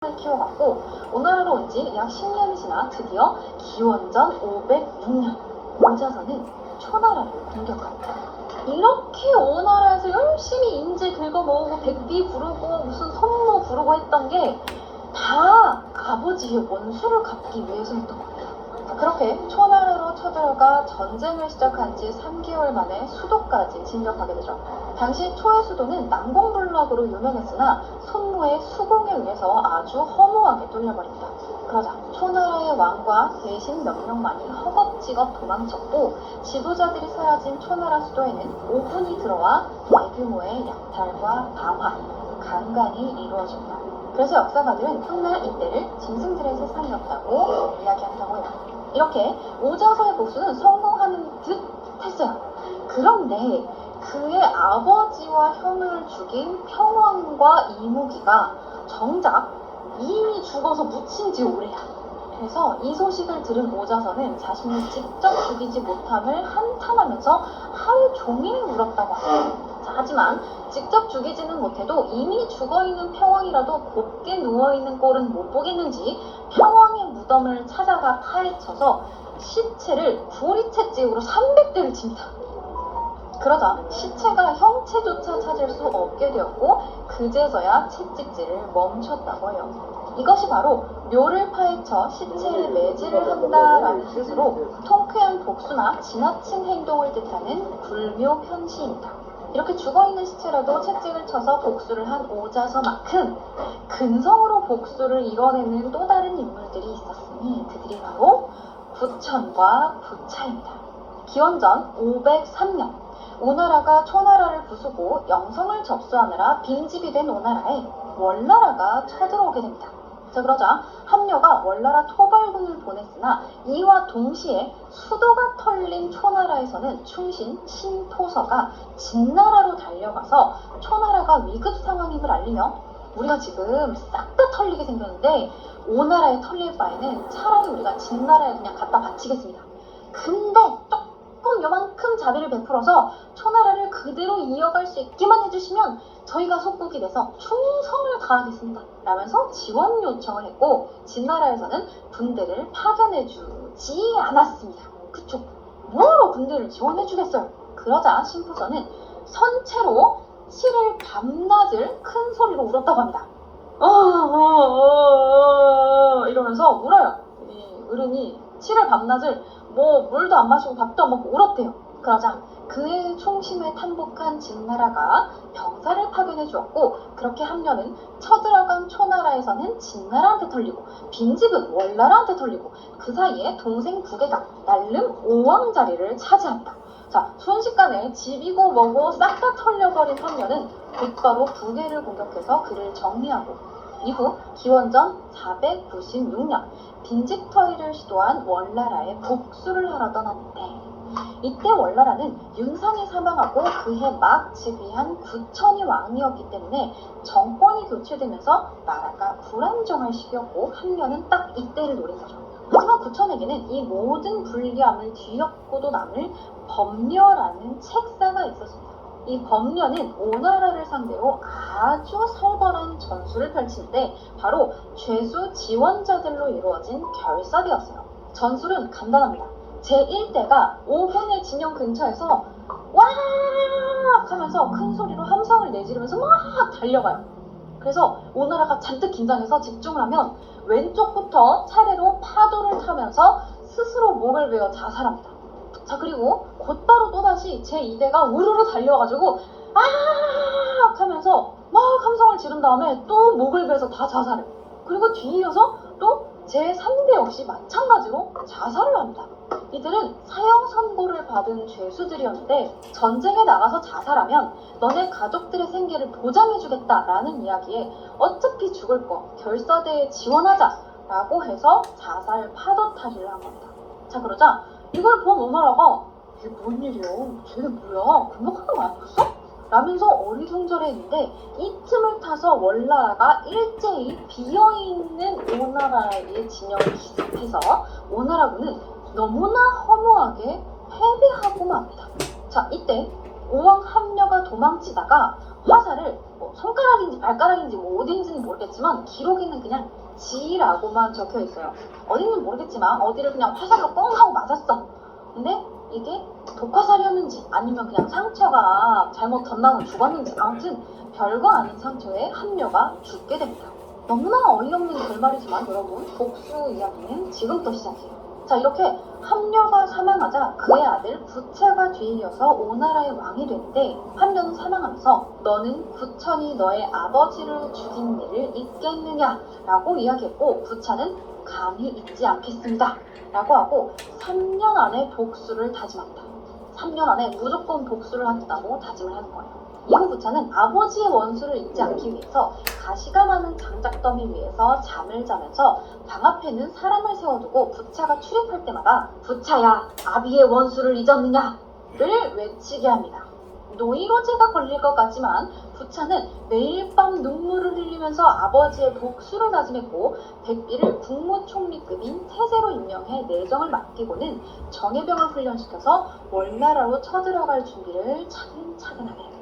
키워갔고 오나라로 온 지 약 10년이 지나 드디어 기원전 506년 오자선은 초나라를 공격합니다. 이렇게 오나라에서 열심히 인재 긁어 모으고 백비 부르고 무슨 선모 부르고 했던 게 다 아버지의 원수를 갚기 위해서였던 겁니다. 그렇게 초나라로 쳐들어가 전쟁을 시작한 지 3개월 만에 수도까지 진격하게 되죠. 당시 초의 수도는 난공불락으로 유명했으나 손모의 수공에 의해서 아주 허무하게 뚫려버립니다. 그러자 초나라의 왕과 대신 몇 명만이 허겁지겁 도망쳤고 지도자들이 사라진 초나라 수도에는 오군이 들어와 대규모의 약탈과 방화, 강간이 이루어집니다. 그래서 역사가들은 훗날 이때를 짐승들의 세상이었다고 이야기한다고 해요. 이렇게 오자서의 복수는 성공하는 듯 했어요. 그런데 그의 아버지와 형을 죽인 평왕과 이무기가 정작 이미 죽어서 묻힌 지 오래야. 그래서 이 소식을 들은 오자서는 자신이 직접 죽이지 못함을 한탄하면서 하루 종일 울었다고 합니다. 하지만 직접 죽이지는 못해도 이미 죽어있는 평왕이라도 곱게 누워있는 꼴은 못 보겠는지 평왕의 무덤을 찾아가 파헤쳐서 시체를 구리채찍으로 300대를 칩니다. 그러자 시체가 형체조차 찾을 수 없게 되었고 그제서야 채찍질을 멈췄다고 해요. 이것이 바로 묘를 파헤쳐 시체에 매질을 한다라는 뜻으로 통쾌한 복수나 지나친 행동을 뜻하는 굴묘 편시입니다. 이렇게 죽어있는 시체라도 채찍을 쳐서 복수를 한 오자서만큼 근성으로 복수를 이뤄내는 또 다른 인물들이 있었으니 그들이 바로 부천과 부차입니다. 기원전 503년 오나라가 초나라를 부수고 영성을 접수하느라 빈집이 된 오나라에 월나라가 쳐들어오게 됩니다. 자, 그러자 함녀가 월나라 토벌군을 보냈으나 이와 동시에 수도가 털린 초나라에서는 충신 신토서가 진나라로 달려가서 초나라가 위급 상황임을 알리며 우리가 지금 싹 다 털리게 생겼는데 오나라에 털릴 바에는 차라리 우리가 진나라에 그냥 갖다 바치겠습니다. 근데 조금 요만큼 자비를 베풀어서 초나라를 그대로 이어갈 수 있기만 해주시면 저희가 속국이 돼서 충성을 다하겠습니다 라면서 지원 요청을 했고 진나라에서는 군대를 파견해주지 않았습니다. 그쵸? 뭐로 군대를 지원해주겠어요? 그러자 신토서는 선체로 7일 밤낮을 큰 소리로 울었다고 합니다. 이러면서 울어요. 이 어른이 7일 밤낮을 뭐 물도 안 마시고 밥도 안 먹고 울었대요. 그러자 그의 총심에 탄복한 진나라가 병사를 파견해 주었고 그렇게 함녀는 쳐들어간 초나라에서는 진나라한테 털리고 빈집은 월나라한테 털리고 그 사이에 동생 부계가 날름 5왕 자리를 차지합니다. 자, 순식간에 집이고 뭐고 싹 다 털려버린 함녀는 곧바로 부계를 공격해서 그를 정리하고 이후 기원전 496년 빈집 터이를 시도한 월나라에 복수를 하러 떠났는데 이때 월나라는 윤상이 사망하고 그해 막 즉위한 구천이 왕이었기 때문에 정권이 교체되면서 나라가 불안정할 시기였고 함녀는 딱 이때를 노린 거죠. 하지만 구천에게는 이 모든 불리함을 뒤엎고도 남을 법려라는 책사가 있었습니다. 이 법려는 오나라를 상대로 아주 살벌한 전술을 펼치는데 바로 죄수 지원자들로 이루어진 결사대였어요. 전술은 간단합니다. 제1대가 5분의 진영 근처에서 와악 하면서 큰 소리로 함성을 내지르면서 막 달려가요. 그래서 오나라가 잔뜩 긴장해서 집중을 하면 왼쪽부터 차례로 파도를 타면서 스스로 목을 베어 자살합니다. 자, 그리고 곧바로 또다시 제2대가 우르르 달려와가지고 아악 하면서 막 함성을 지른 다음에 또 목을 베서 다 자살해요. 그리고 뒤이어서 또 제3대 역시 마찬가지로 자살을 합니다. 이들은 사형 선고를 받은 죄수들이었는데 전쟁에 나가서 자살하면 너네 가족들의 생계를 보장해주겠다라는 이야기에 어차피 죽을 거 결사대에 지원하자 라고 해서 자살 파도타기를 한 겁니다. 자, 그러자 이걸 본 오나라가 이게 뭔 일이야? 쟤네 뭐야? 공격하는 거 아니었어? 라면서 어리둥절해했는데 이 틈을 타서 월나라가 일제히 비어있는 오나라의 진영을 기습해서 오나라군은 너무나 허무하게 패배하고 맙니다. 자, 이때 오왕 함녀가 도망치다가 화살을 뭐 손가락인지 발가락인지 뭐 어딘지는 모르겠지만 기록에는 그냥 지라고만 적혀 있어요. 어딘지는 모르겠지만 어디를 그냥 화살로 뻥 하고 맞았어. 근데 이게 독화살이었는지 아니면 그냥 상처가 잘못 덧나서 죽었는지 아무튼 별거 아닌 상처에 함녀가 죽게 됩니다. 너무나 어이없는 결말이지만 여러분, 복수 이야기는 지금부터 시작해요. 자, 이렇게 함녀가 사망하자 그의 아들 부차가 뒤이어서 오나라의 왕이 되는데, 함녀는 사망하면서 너는 부천이 너의 아버지를 죽인 일을 잊겠느냐 라고 이야기했고, 부차는 감히 잊지 않겠습니다 라고 하고 3년 안에 복수를 다짐합니다. 3년 안에 무조건 복수를 하겠다고 다짐을 하는 거예요. 이후 부차는 아버지의 원수를 잊지 않기 위해서 가시가 많은 장작더미 위에서 잠을 자면서 방 앞에는 사람을 세워두고 부차가 출입할 때마다 부차야, 아비의 원수를 잊었느냐? 를 외치게 합니다. 노이로제가 걸릴 것 같지만 부차는 매일 밤 눈물을 흘리면서 아버지의 복수를 다짐했고, 백비를 국무총리급인 태세로 임명해 내정을 맡기고는 정예병을 훈련시켜서 월나라로 쳐들어갈 준비를 차근차근하게 합니다.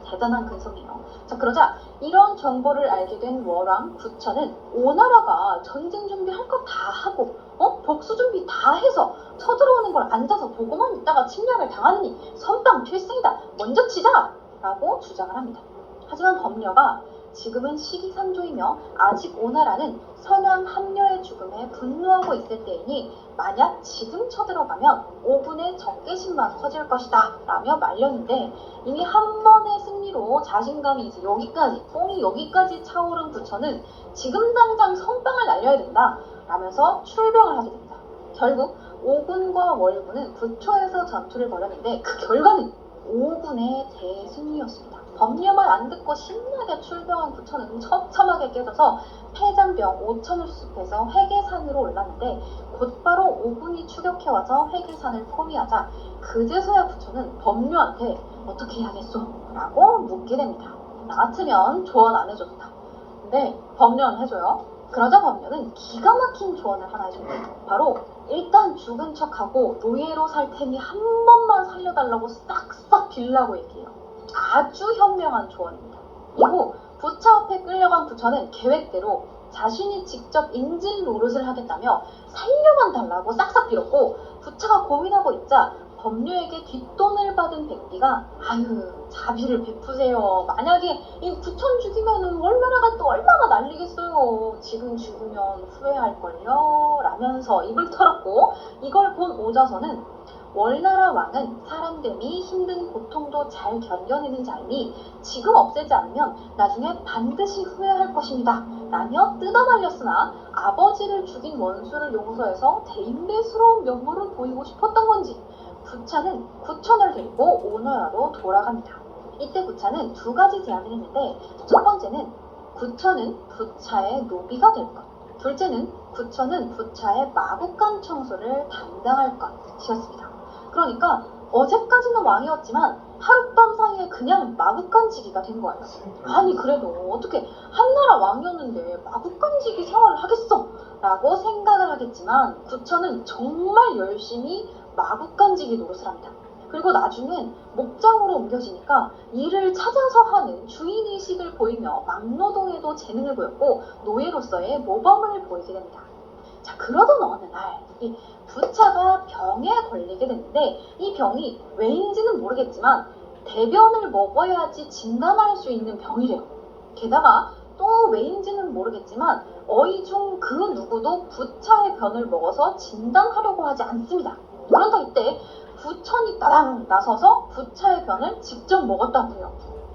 대단한 근성이에요. 자, 그러자 이런 정보를 알게 된 월왕 부천은 오나라가 전쟁 준비할 거 다 하고 복수 준비 다 해서 쳐들어오는 걸 앉아서 보고만 있다가 침략을 당하느니 선빵 필승이다, 먼저 치자! 라고 주장을 합니다. 하지만 범녀가 지금은 시기상조이며 아직 오나라는 선왕 함녀의 죽음에 분노하고 있을 때이니 만약 지금 쳐들어가면 5분의 적개심만 커질 것이다 라며 말렸는데, 이미 한 번의 승리로 자신감이 이제 뽕이 여기까지 차오른 부처는 지금 당장 선빵을 날려야 된다 라면서 출병을 하게 됩니다. 결국 오군과 월군은 부초에서 전투를 벌였는데 그 결과는 오군의 대승리였습니다. 범녀만 안 듣고 신나게 출병한 부처는 처참하게 깨져서 패잔병 5천을 수습해서 회계산으로 올랐는데, 곧바로 오군이 추격해와서 회계산을 포위하자 그제서야 부처는 범녀한테 어떻게 해야겠소? 라고 묻게 됩니다. 나 같으면 조언 안 해줬다. 근데 범녀는 해줘요. 그러자 범녀는 기가 막힌 조언을 하나 해줍니다. 바로 일단 죽은 척하고 노예로 살 테니 한 번만 살려달라고 싹싹 빌라고 얘기해요. 아주 현명한 조언입니다. 이후 부차 앞에 끌려간 부처는 계획대로 자신이 직접 인질 노릇을 하겠다며 살려만 달라고 싹싹 빌었고, 부차가 고민하고 있자 범녀에게 뒷돈을 받은 백비가 아유 자비를 베푸세요. 만약에 이 부천 죽이면 월나라가 또 얼마나 난리겠어요. 지금 죽으면 후회할걸요 라면서 입을 털었고, 이걸 본 오자선은 월나라 왕은 사람됨이 힘든 고통도 잘 견뎌내는 자이니 지금 없애지 않으면 나중에 반드시 후회할 것입니다 라며 뜯어말렸으나 아버지를 죽인 원수를 용서해서 대인배스러운 면모를 보이고 싶었던 건지 부차는 구천을 데리고 오나라로 돌아갑니다. 이때 부차는 두 가지 제안을 했는데, 첫 번째는 구천은 부차의 노비가 될 것, 둘째는 구천은 부차의 마국간 청소를 담당할 것이었습니다. 그러니까 어제까지는 왕이었지만 하룻밤 사이에 그냥 마국간지기가 된 거예요. 아니 그래도 어떻게 한나라 왕이었는데 마국간지기 생활을 하겠어? 라고 생각을 하겠지만 구천은 정말 열심히 마국간지기 노릇을 합니다. 그리고 나중엔 목장으로 옮겨지니까 일을 찾아서 하는 주인의식을 보이며 막노동에도 재능을 보였고 노예로서의 모범을 보이게 됩니다. 자, 그러던 어느 날 이 부차가 병에 걸리게 됐는데, 이 병이 왜인지는 모르겠지만 대변을 먹어야지 진단할 수 있는 병이래요. 게다가 또 왜인지는 모르겠지만 어이 중 그 누구도 부차의 변을 먹어서 진단하려고 하지 않습니다. 그런데 이때 부천이 따당 나서서 부차의 변을 직접 먹었다고 해요.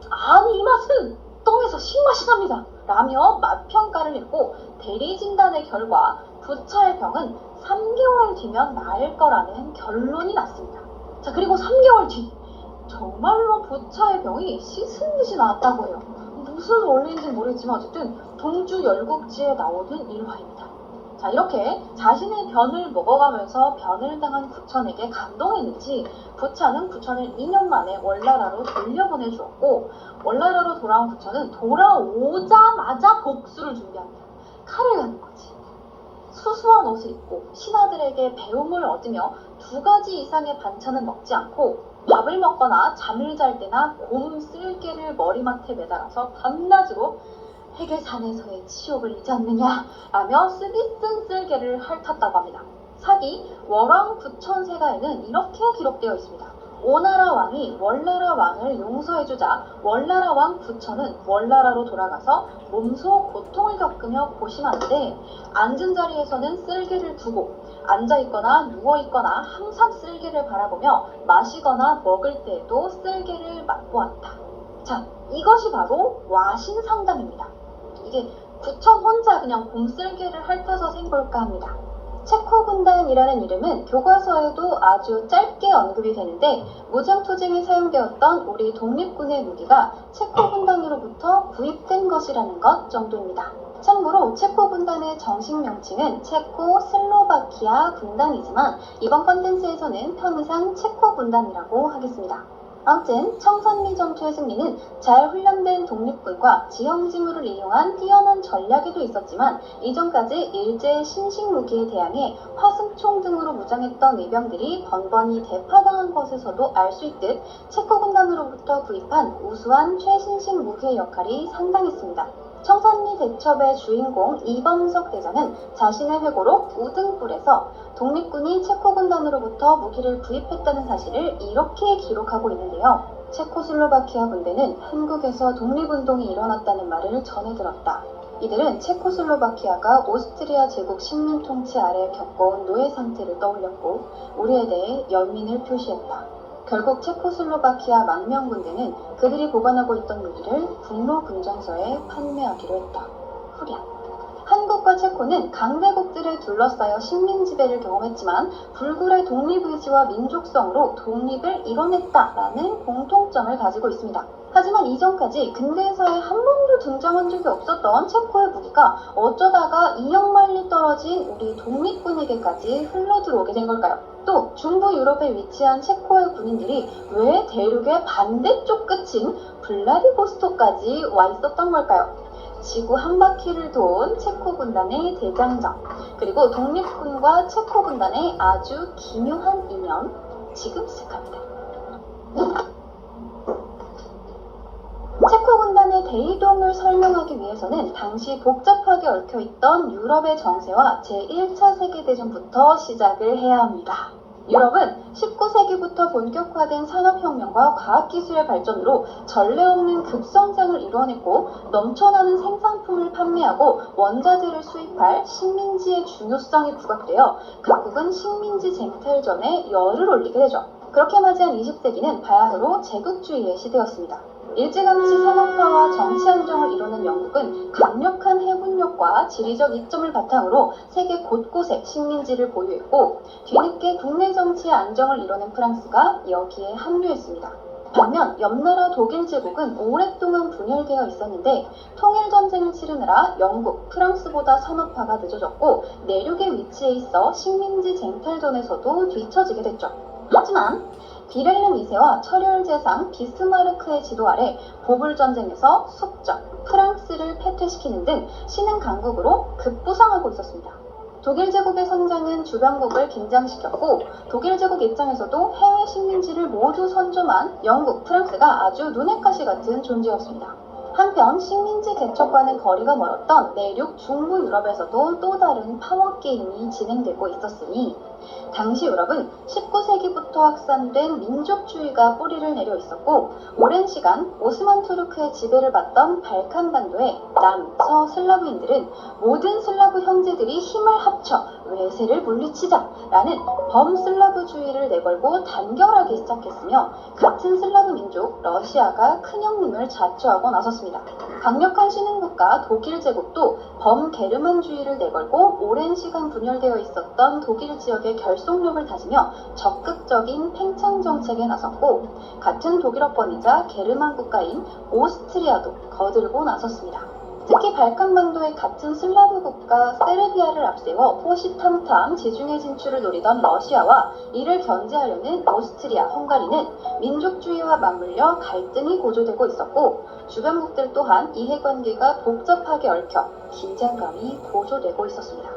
아니 이 맛은 똥에서 신맛이 납니다 라며 맛평가를 했고, 대리진단의 결과 부차의 병은 3개월 뒤면 나을 거라는 결론이 났습니다. 자, 그리고 3개월 뒤 정말로 부차의 병이 씻은 듯이 나았다고 해요. 무슨 원리인지 모르겠지만 어쨌든 동주 열국지에 나오는 일화입니다. 자, 이렇게 자신의 변을 먹어가면서 변을 당한 구천에게 감동했는지 부차는 구천을 2년 만에 월나라로 돌려보내주었고, 월나라로 돌아온 구천은 돌아오자마자 복수를 준비합니다. 칼을 가는 거지. 수수한 옷을 입고 신하들에게 배움을 얻으며 2가지 이상의 반찬은 먹지 않고 밥을 먹거나 잠을 잘 때나 곰 쓸개를 머리맡에 매달아서 밤낮으로 해계산에서의 치욕을 잊지 않느냐 라며 쓰디쓴 쓸개를 핥았다고 합니다. 사기 월왕 부천세가에는 이렇게 기록되어 있습니다. 오나라 왕이 월나라 왕을 용서해주자 월나라 왕 부천은 월나라로 돌아가서 몸소 고통을 겪으며 고심하는데 앉은 자리에서는 쓸개를 두고 앉아있거나 누워있거나 항상 쓸개를 바라보며 마시거나 먹을 때에도 쓸개를 맛보았다. 자, 이것이 바로 와신상담입니다. 이게 부천 혼자 그냥 곰쓸개를 핥아서 생볼까 합니다. 체코군단이라는 이름은 교과서에도 아주 짧게 언급이 되는데 무장투쟁에 사용되었던 우리 독립군의 무기가 체코군단으로부터 구입된 것이라는 것 정도입니다. 참고로 체코군단의 정식 명칭은 체코슬로바키아 군단이지만 이번 컨텐츠에서는 편의상 체코군단이라고 하겠습니다. 아무튼 청산리 전투의 승리는 잘 훈련된 독립군과 지형지물을 이용한 뛰어난 전략에도 있었지만 이전까지 일제의 신식 무기에 대항해 화승총 등으로 무장했던 의병들이 번번이 대파당한 것에서도 알 수 있듯 체코군단으로부터 구입한 우수한 최신식 무기의 역할이 상당했습니다. 청산리 대첩의 주인공 이범석 대장은 자신의 회고록 우등불에서 독립군이 체코군단으로부터 무기를 구입했다는 사실을 이렇게 기록하고 있는데요. 체코슬로바키아 군대는 한국에서 독립운동이 일어났다는 말을 전해 들었다. 이들은 체코슬로바키아가 오스트리아 제국 식민 통치 아래 겪어온 노예 상태를 떠올렸고 우리에 대해 연민을 표시했다. 결국 체코슬로바키아 망명군대는 그들이 보관하고 있던 무기를 국로군정서에 판매하기로 했다. 후랴. 한국과 체코는 강대국들에 둘러싸여 식민지배를 경험했지만 불굴의 독립의지와 민족성으로 독립을 이뤄냈다라는 공통점을 가지고 있습니다. 하지만 이전까지 근대사에 한 번도 등장한 적이 없었던 체코의 무기가 어쩌다가 2억 마일리 떨어진 우리 독립군에게까지 흘러들어오게 된 걸까요? 또 중부 유럽에 위치한 체코의 군인들이 왜 대륙의 반대쪽 끝인 블라디보스토크까지 와 있었던 걸까요? 지구 한 바퀴를 도운 체코 군단의 대장정, 그리고 독립군과 체코 군단의 아주 기묘한 인연, 지금 시작합니다. 체코 군단의 대이동을 설명하기 위해서는 당시 복잡하게 얽혀있던 유럽의 정세와 제1차 세계대전부터 시작을 해야 합니다. 유럽은 19세기부터 본격화된 산업혁명과 과학기술의 발전으로 전례 없는 급성장을 이뤄냈고 넘쳐나는 생산품을 판매하고 원자재를 수입할 식민지의 중요성이 부각되어 각국은 식민지 쟁탈전에 열을 올리게 되죠. 그렇게 맞이한 20세기는 바야흐로 제국주의의 시대였습니다. 일제강치 산업화와 정치 안정을 이루는 영국은 강력한 해군력과 지리적 이점을 바탕으로 세계 곳곳에 식민지를 보유했고 뒤늦게 국내 정치의 안정을 이뤄낸 프랑스가 여기에 합류했습니다. 반면 옆나라 독일 제국은 오랫동안 분열되어 있었는데 통일전쟁을 치르느라 영국, 프랑스보다 산업화가 늦어졌고 내륙에 위치해 있어 식민지 쟁탈전에서도 뒤처지게 됐죠. 하지만 비렐름 2세와 철혈 제상 비스마르크의 지도 아래 보불전쟁에서 숙적, 프랑스를 패퇴시키는 등 신흥 강국으로 급부상하고 있었습니다. 독일 제국의 성장은 주변국을 긴장시켰고 독일 제국 입장에서도 해외 식민지를 모두 선점한 영국, 프랑스가 아주 눈엣 가시 같은 존재였습니다. 한편 식민지 개척과는 거리가 멀었던 내륙 중부 유럽에서도 또 다른 파워게임이 진행되고 있었으니 당시 유럽은 19세기부터 확산된 민족주의가 뿌리를 내려 있었고 오랜 시간 오스만 투르크의 지배를 받던 발칸반도의 남, 서 슬라브인들은 모든 슬라브 형제들이 힘을 합쳐 외세를 물리치자 라는 범슬라브주의를 내걸고 단결하기 시작했으며 같은 슬라브 민족 러시아가 큰형님을 자처하고 나섰습니다. 강력한 신흥국가 독일 제국도 범게르만주의를 내걸고 오랜 시간 분열되어 있었던 독일 지역의 결속력을 다지며 적극적인 팽창 정책에 나섰고 같은 독일어권이자 게르만 국가인 오스트리아도 거들고 나섰습니다. 특히 발칸반도의 같은 슬라브 국가 세르비아를 앞세워 호시탐탐 지중해 진출을 노리던 러시아와 이를 견제하려는 오스트리아, 헝가리는 민족주의와 맞물려 갈등이 고조되고 있었고 주변국들 또한 이해관계가 복잡하게 얽혀 긴장감이 고조되고 있었습니다.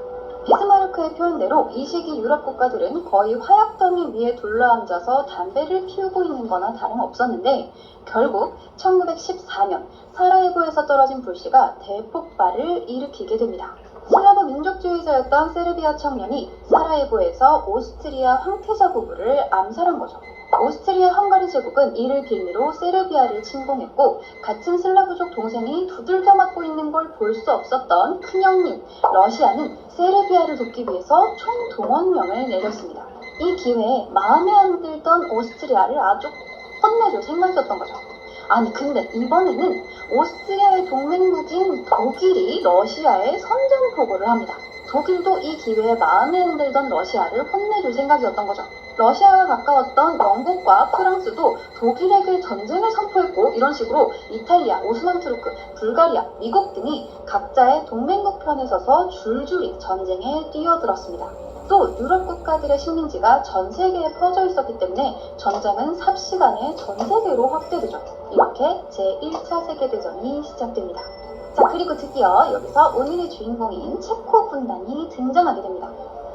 비스마르크의 표현대로 이 시기 유럽 국가들은 거의 화약더미 위에 둘러앉아서 담배를 피우고 있는 거나 다름없었는데 결국 1914년 사라예보에서 떨어진 불씨가 대폭발을 일으키게 됩니다. 슬라브 민족주의자였던 세르비아 청년이 사라예보에서 오스트리아 황태자 부부를 암살한 거죠. 오스트리아 헝가리 제국은 이를 빌미로 세르비아를 침공했고 같은 슬라브족 동생이 두들겨 맞고 있는 걸 볼 수 없었던 큰형님 러시아는 세르비아를 돕기 위해서 총동원령을 내렸습니다. 이 기회에 마음에 안 들던 오스트리아를 아주 혼내줄 생각이었던 거죠. 아니 근데 이번에는 오스트리아의 동맹국인 독일이 러시아에 선전포고를 합니다. 독일도 이 기회에 마음에 안 들던 러시아를 혼내줄 생각이었던 거죠. 러시아와 가까웠던 영국과 프랑스도 독일에게 전쟁을 선포했고 이런 식으로 이탈리아, 오스만 투르크, 불가리아, 미국 등이 각자의 동맹국 편에 서서 줄줄이 전쟁에 뛰어들었습니다. 또 유럽 국가들의 식민지가 전 세계에 퍼져 있었기 때문에 전쟁은 삽시간에 전 세계로 확대되죠. 이렇게 제1차 세계대전이 시작됩니다. 자, 그리고 드디어 여기서 오늘의 주인공인 체코 군단이 등장하게 됩니다.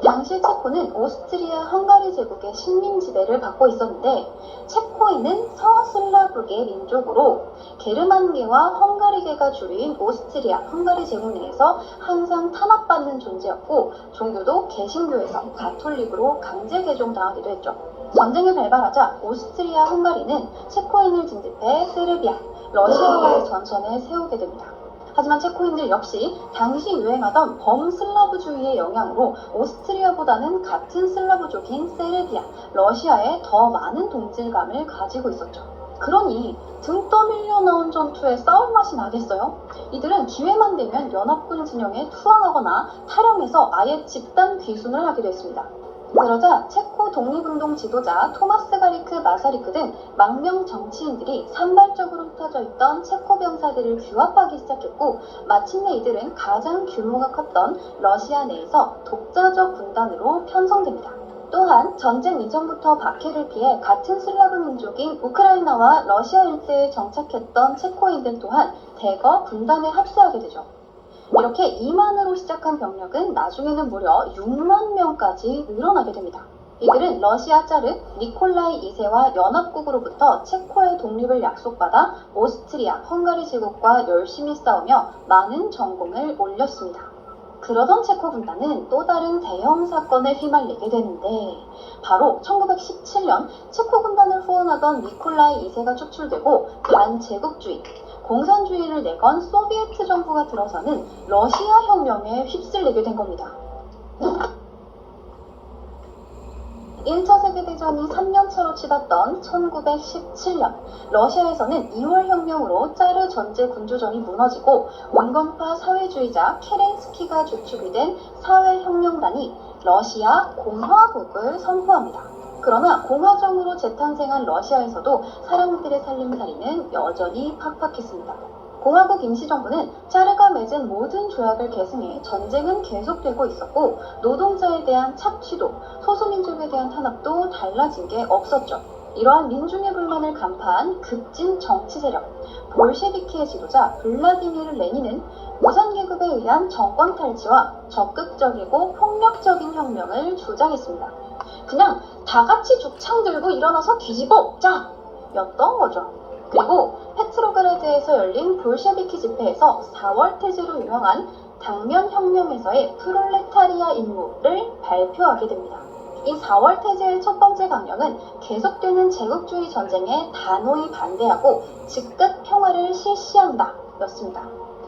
당시 체코는 오스트리아 헝가리 제국의 식민지배를 받고 있었는데 체코인은 서슬라브계 민족으로 게르만계와 헝가리계가 주류인 오스트리아 헝가리 제국 내에서 항상 탄압받는 존재였고 종교도 개신교에서 가톨릭으로 강제 개종당하기도 했죠. 전쟁이 발발하자 오스트리아 헝가리는 체코인을 진집해 세르비아, 러시아와의 전선을 세우게 됩니다. 하지만 체코인들 역시 당시 유행하던 범슬라브주의의 영향으로 오스트리아보다는 같은 슬라브족인 세르비아, 러시아에 더 많은 동질감을 가지고 있었죠. 그러니 등 떠밀려 나온 전투에 싸울 맛이 나겠어요? 이들은 기회만 되면 연합군 진영에 투항하거나 탈영해서 아예 집단 귀순을 하기도 했습니다. 그러자 체코 독립운동 지도자 토마스 가리크 마사리크 등 망명 정치인들이 산발적으로 흩어져 있던 체코 병사들을 규합하기 시작했고 마침내 이들은 가장 규모가 컸던 러시아 내에서 독자적 군단으로 편성됩니다. 또한 전쟁 이전부터 박해를 피해 같은 슬라브 민족인 우크라이나와 러시아 일대에 정착했던 체코인들 또한 대거 군단에 합세하게 되죠. 이렇게 2만으로 시작한 병력은 나중에는 무려 6만 명까지 늘어나게 됩니다. 이들은 러시아 짜르 니콜라이 2세와 연합국으로부터 체코의 독립을 약속받아 오스트리아, 헝가리 제국과 열심히 싸우며 많은 전공을 올렸습니다. 그러던 체코 군단은 또 다른 대형 사건에 휘말리게 되는데 바로 1917년 체코 군단을 후원하던 니콜라이 2세가 추출되고 반제국주의, 공산주의를 내건 소비에트 정부가 들어서는 러시아 혁명에 휩쓸리게 된 겁니다. 1차 세계대전이 3년차로 치닫던 1917년 러시아에서는 2월 혁명으로 짜르 전제 군주정이 무너지고 온건파 사회주의자 케렌스키가 주축이 된 사회혁명단이 러시아 공화국을 선포합니다. 그러나 공화정으로 재탄생한 러시아에서도 사람들의 살림살이는 여전히 팍팍했습니다. 공화국 임시정부는 짜르가 맺은 모든 조약을 계승해 전쟁은 계속되고 있었고 노동자에 대한 착취도 소수민족에 대한 탄압도 달라진 게 없었죠. 이러한 민중의 불만을 간파한 급진 정치 세력 볼셰비키의 지도자 블라디미르 레닌은 무산계급에 의한 정권 탈취와 적극적이고 폭력적인 혁명을 주장했습니다. 그냥 다 같이 죽창 들고 일어나서 뒤집어 엎자! 였던 거죠. 그리고 페트로그라드에서 열린 볼셰비키 집회에서 4월 태제로 유명한 당면 혁명에서의 프롤레타리아 임무를 발표하게 됩니다. 이 4월 태제의 첫 번째 강령은 계속되는 제국주의 전쟁에 단호히 반대하고 즉각 평화를 실시한다 였습니다.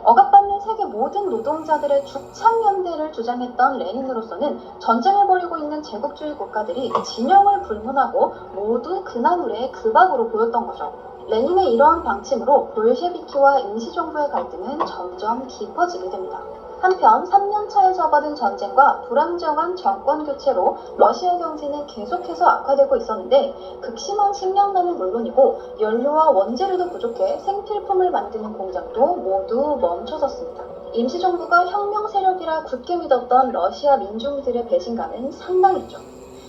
억압받는 세계 모든 노동자들의 죽창연대를 주장했던 레닌으로서는 전쟁을 벌이고 있는 제국주의 국가들이 진영을 불문하고 모두 그나물의 그 밥으로 보였던 거죠. 레닌의 이러한 방침으로 볼셰비키와 임시정부의 갈등은 점점 깊어지게 됩니다. 한편 3년차에 접어든 전쟁과 불안정한 정권 교체로 러시아 경제는 계속해서 악화되고 있었는데 극심한 식량난은 물론이고 연료와 원재료도 부족해 생필품을 만드는 공장도 모두 멈춰졌습니다. 임시정부가 혁명 세력이라 굳게 믿었던 러시아 민중들의 배신감은 상당했죠.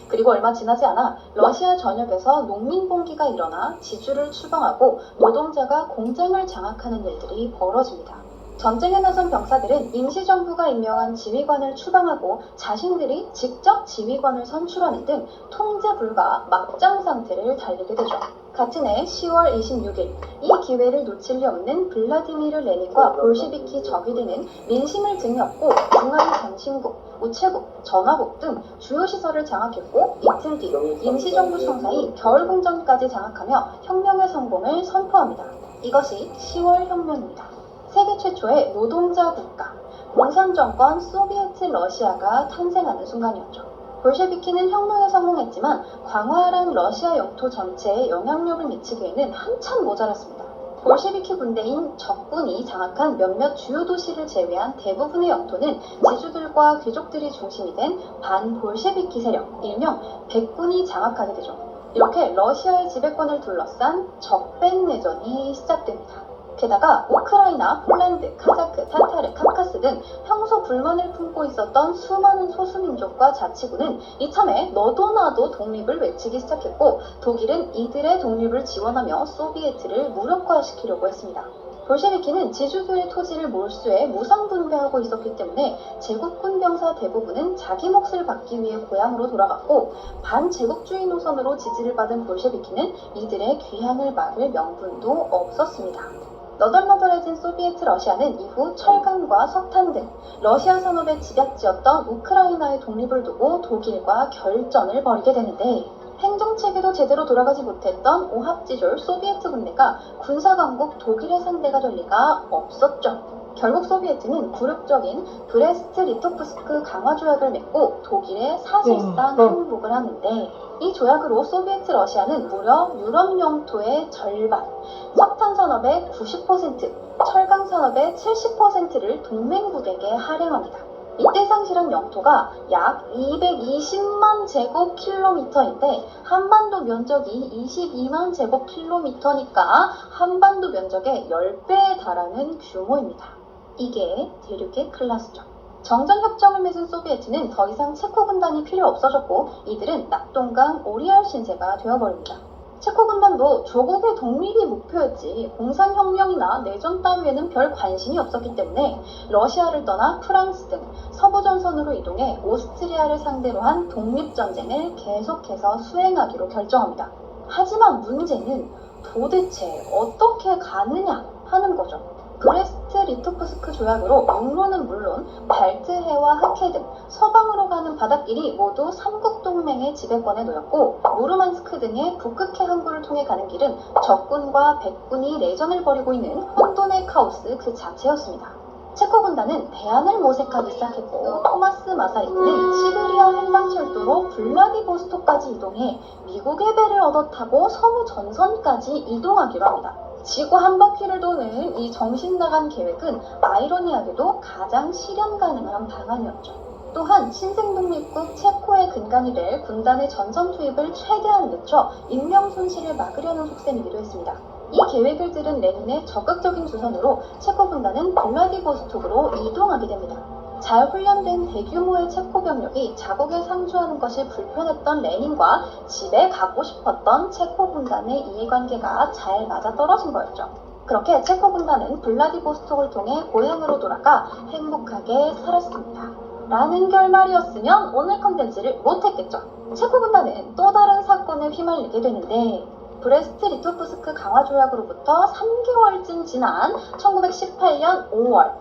그리고 얼마 지나지 않아 러시아 전역에서 농민봉기가 일어나 지주를 추방하고 노동자가 공장을 장악하는 일들이 벌어집니다. 전쟁에 나선 병사들은 임시정부가 임명한 지휘관을 추방하고 자신들이 직접 지휘관을 선출하는 등 통제 불가 막장 상태를 달리게 되죠. 같은 해 10월 26일 이 기회를 놓칠 리 없는 블라디미르 레닌과 볼셰비키 적이 되는 민심을 등에 업고 중앙전신국, 우체국, 전화국 등 주요 시설을 장악했고 이틀 뒤 임시정부 총사이 겨울궁전까지 장악하며 혁명의 성공을 선포합니다. 이것이 10월 혁명입니다. 세계 최초의 노동자 국가, 공산정권 소비에트 러시아가 탄생하는 순간이었죠. 볼셰비키는 혁명에 성공했지만 광활한 러시아 영토 전체에 영향력을 미치기에는 한참 모자랐습니다. 볼셰비키 군대인 적군이 장악한 몇몇 주요 도시를 제외한 대부분의 영토는 지주들과 귀족들이 중심이 된 반볼셰비키 세력, 일명 백군이 장악하게 되죠. 이렇게 러시아의 지배권을 둘러싼 적백내전이 시작됩니다. 게다가 우크라이나, 폴란드, 카자크, 타타르, 카카스 등 평소 불만을 품고 있었던 수많은 소수민족과 자치구는 이참에 너도 나도 독립을 외치기 시작했고 독일은 이들의 독립을 지원하며 소비에트를 무력화시키려고 했습니다. 볼셰비키는 지주들의 토지를 몰수해 무상분배하고 있었기 때문에 제국군 병사 대부분은 자기 몫을 받기 위해 고향으로 돌아갔고 반제국주의 노선으로 지지를 받은 볼셰비키는 이들의 귀향을 막을 명분도 없었습니다. 너덜너덜해진 소비에트 러시아는 이후 철강과 석탄 등 러시아 산업의 집약지였던 우크라이나의 독립을 두고 독일과 결전을 벌이게 되는데 행정체계도 제대로 돌아가지 못했던 오합지졸 소비에트 군대가 군사강국 독일의 상대가 될 리가 없었죠. 결국 소비에트는 굴욕적인 브레스트-리토프스크 강화 조약을 맺고 독일에 사실상 항복을 하는데 이 조약으로 소비에트 러시아는 무려 유럽 영토의 절반, 석탄 산업의 90%, 철강 산업의 70%를 동맹국에게 할애합니다. 이때 상실한 영토가 약 220만 제곱킬로미터인데 한반도 면적이 22만 제곱킬로미터니까 한반도 면적의 10배에 달하는 규모입니다. 이게 대륙의 클라스죠. 정전협정을 맺은 소비에트는 더 이상 체코 군단이 필요 없어졌고 이들은 낙동강 오리알 신세가 되어버립니다. 체코 군단도 조국의 독립이 목표였지 공산혁명이나 내전 따위에는 별 관심이 없었기 때문에 러시아를 떠나 프랑스 등 서부 전선으로 이동해 오스트리아를 상대로 한 독립전쟁을 계속해서 수행하기로 결정합니다. 하지만 문제는 도대체 어떻게 가느냐 하는 거죠. 브레스트-리토프스크 조약으로 육로는 물론 발트해와 흑해 등 서방으로 가는 바닷길이 모두 삼국동맹의 지배권에 놓였고 무르만스크 등의 북극해 항구를 통해 가는 길은 적군과 백군이 내전을 벌이고 있는 혼돈의 카오스 그 자체였습니다. 체코 군단은 대안을 모색하기 시작했고 토마스 마사리크는 시베리아 횡단철도로 블라디보스토크까지 이동해 미국의 배를 얻어 타고 서부 전선까지 이동하기로 합니다. 지구 한 바퀴를 도는 이 정신나간 계획은 아이러니하게도 가장 실현 가능한 방안이었죠. 또한 신생독립국 체코의 근간이 될 군단의 전선 투입을 최대한 늦춰 인명 손실을 막으려는 속셈이기도 했습니다. 이 계획을 들은 레닌의 적극적인 주선으로 체코 군단은 블라디보스톡으로 이동하게 됩니다. 잘 훈련된 대규모의 체코 병력이 자국에 상주하는 것이 불편했던 레닌과 집에 가고 싶었던 체코 군단의 이해관계가 잘 맞아떨어진 거였죠. 그렇게 체코 군단은 블라디보스톡을 통해 고향으로 돌아가 행복하게 살았습니다. 라는 결말이었으면 오늘 컨텐츠를 못했겠죠. 체코 군단은 또 다른 사건에 휘말리게 되는데 브레스트-리토프스크 강화 조약으로부터 3개월쯤 지난 1918년 5월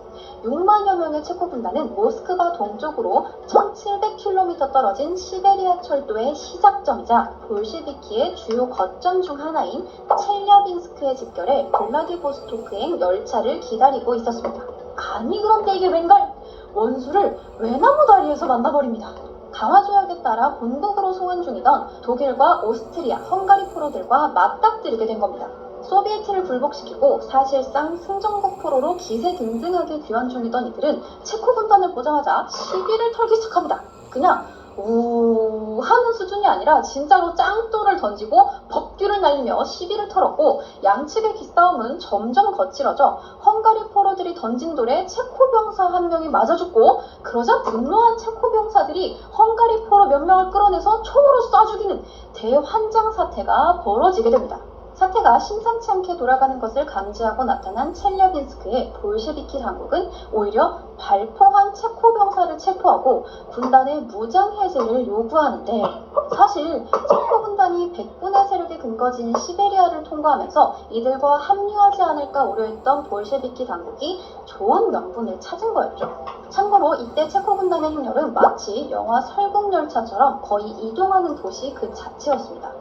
6만여 명의 체코 군단은 모스크바 동쪽으로 1700km 떨어진 시베리아 철도의 시작점이자 볼셰비키의 주요 거점 중 하나인 첼랴빈스크에 집결해 블라디보스토크행 열차를 기다리고 있었습니다. 아니 그런데 이게 웬걸? 원수를 외나무 다리에서 만나버립니다. 강화 조약에 따라 본국으로 송환 중이던 독일과 오스트리아, 헝가리 포로들과 맞닥뜨리게 된 겁니다. 소비에트를 굴복시키고 사실상 승전국 포로로 기세등등하게 귀환 중이던 이들은 체코 군단을 보자마자 시비를 털기 시작합니다. 그냥 오 하는 수준이 아니라 진짜로 짱돌을 던지고 법규를 날리며 시비를 털었고, 양측의 기싸움은 점점 거칠어져 헝가리 포로들이 던진 돌에 체코 병사 한 명이 맞아 죽고, 그러자 분노한 체코 병사들이 헝가리 포로 몇 명을 끌어내서 총으로 쏴 죽이는 대환장 사태가 벌어지게 됩니다. 사태가 심상치 않게 돌아가는 것을 감지하고 나타난 첼리아빈스크의 볼셰비키 당국은 오히려 발포한 체코 병사를 체포하고 군단의 무장 해제를 요구하는데, 사실 체코 군단이 백군의 세력의 근거지인 시베리아를 통과하면서 이들과 합류하지 않을까 우려했던 볼셰비키 당국이 좋은 명분을 찾은 거였죠. 참고로 이때 체코 군단의 행렬은 마치 영화 설국열차처럼 거의 이동하는 도시 그 자체였습니다.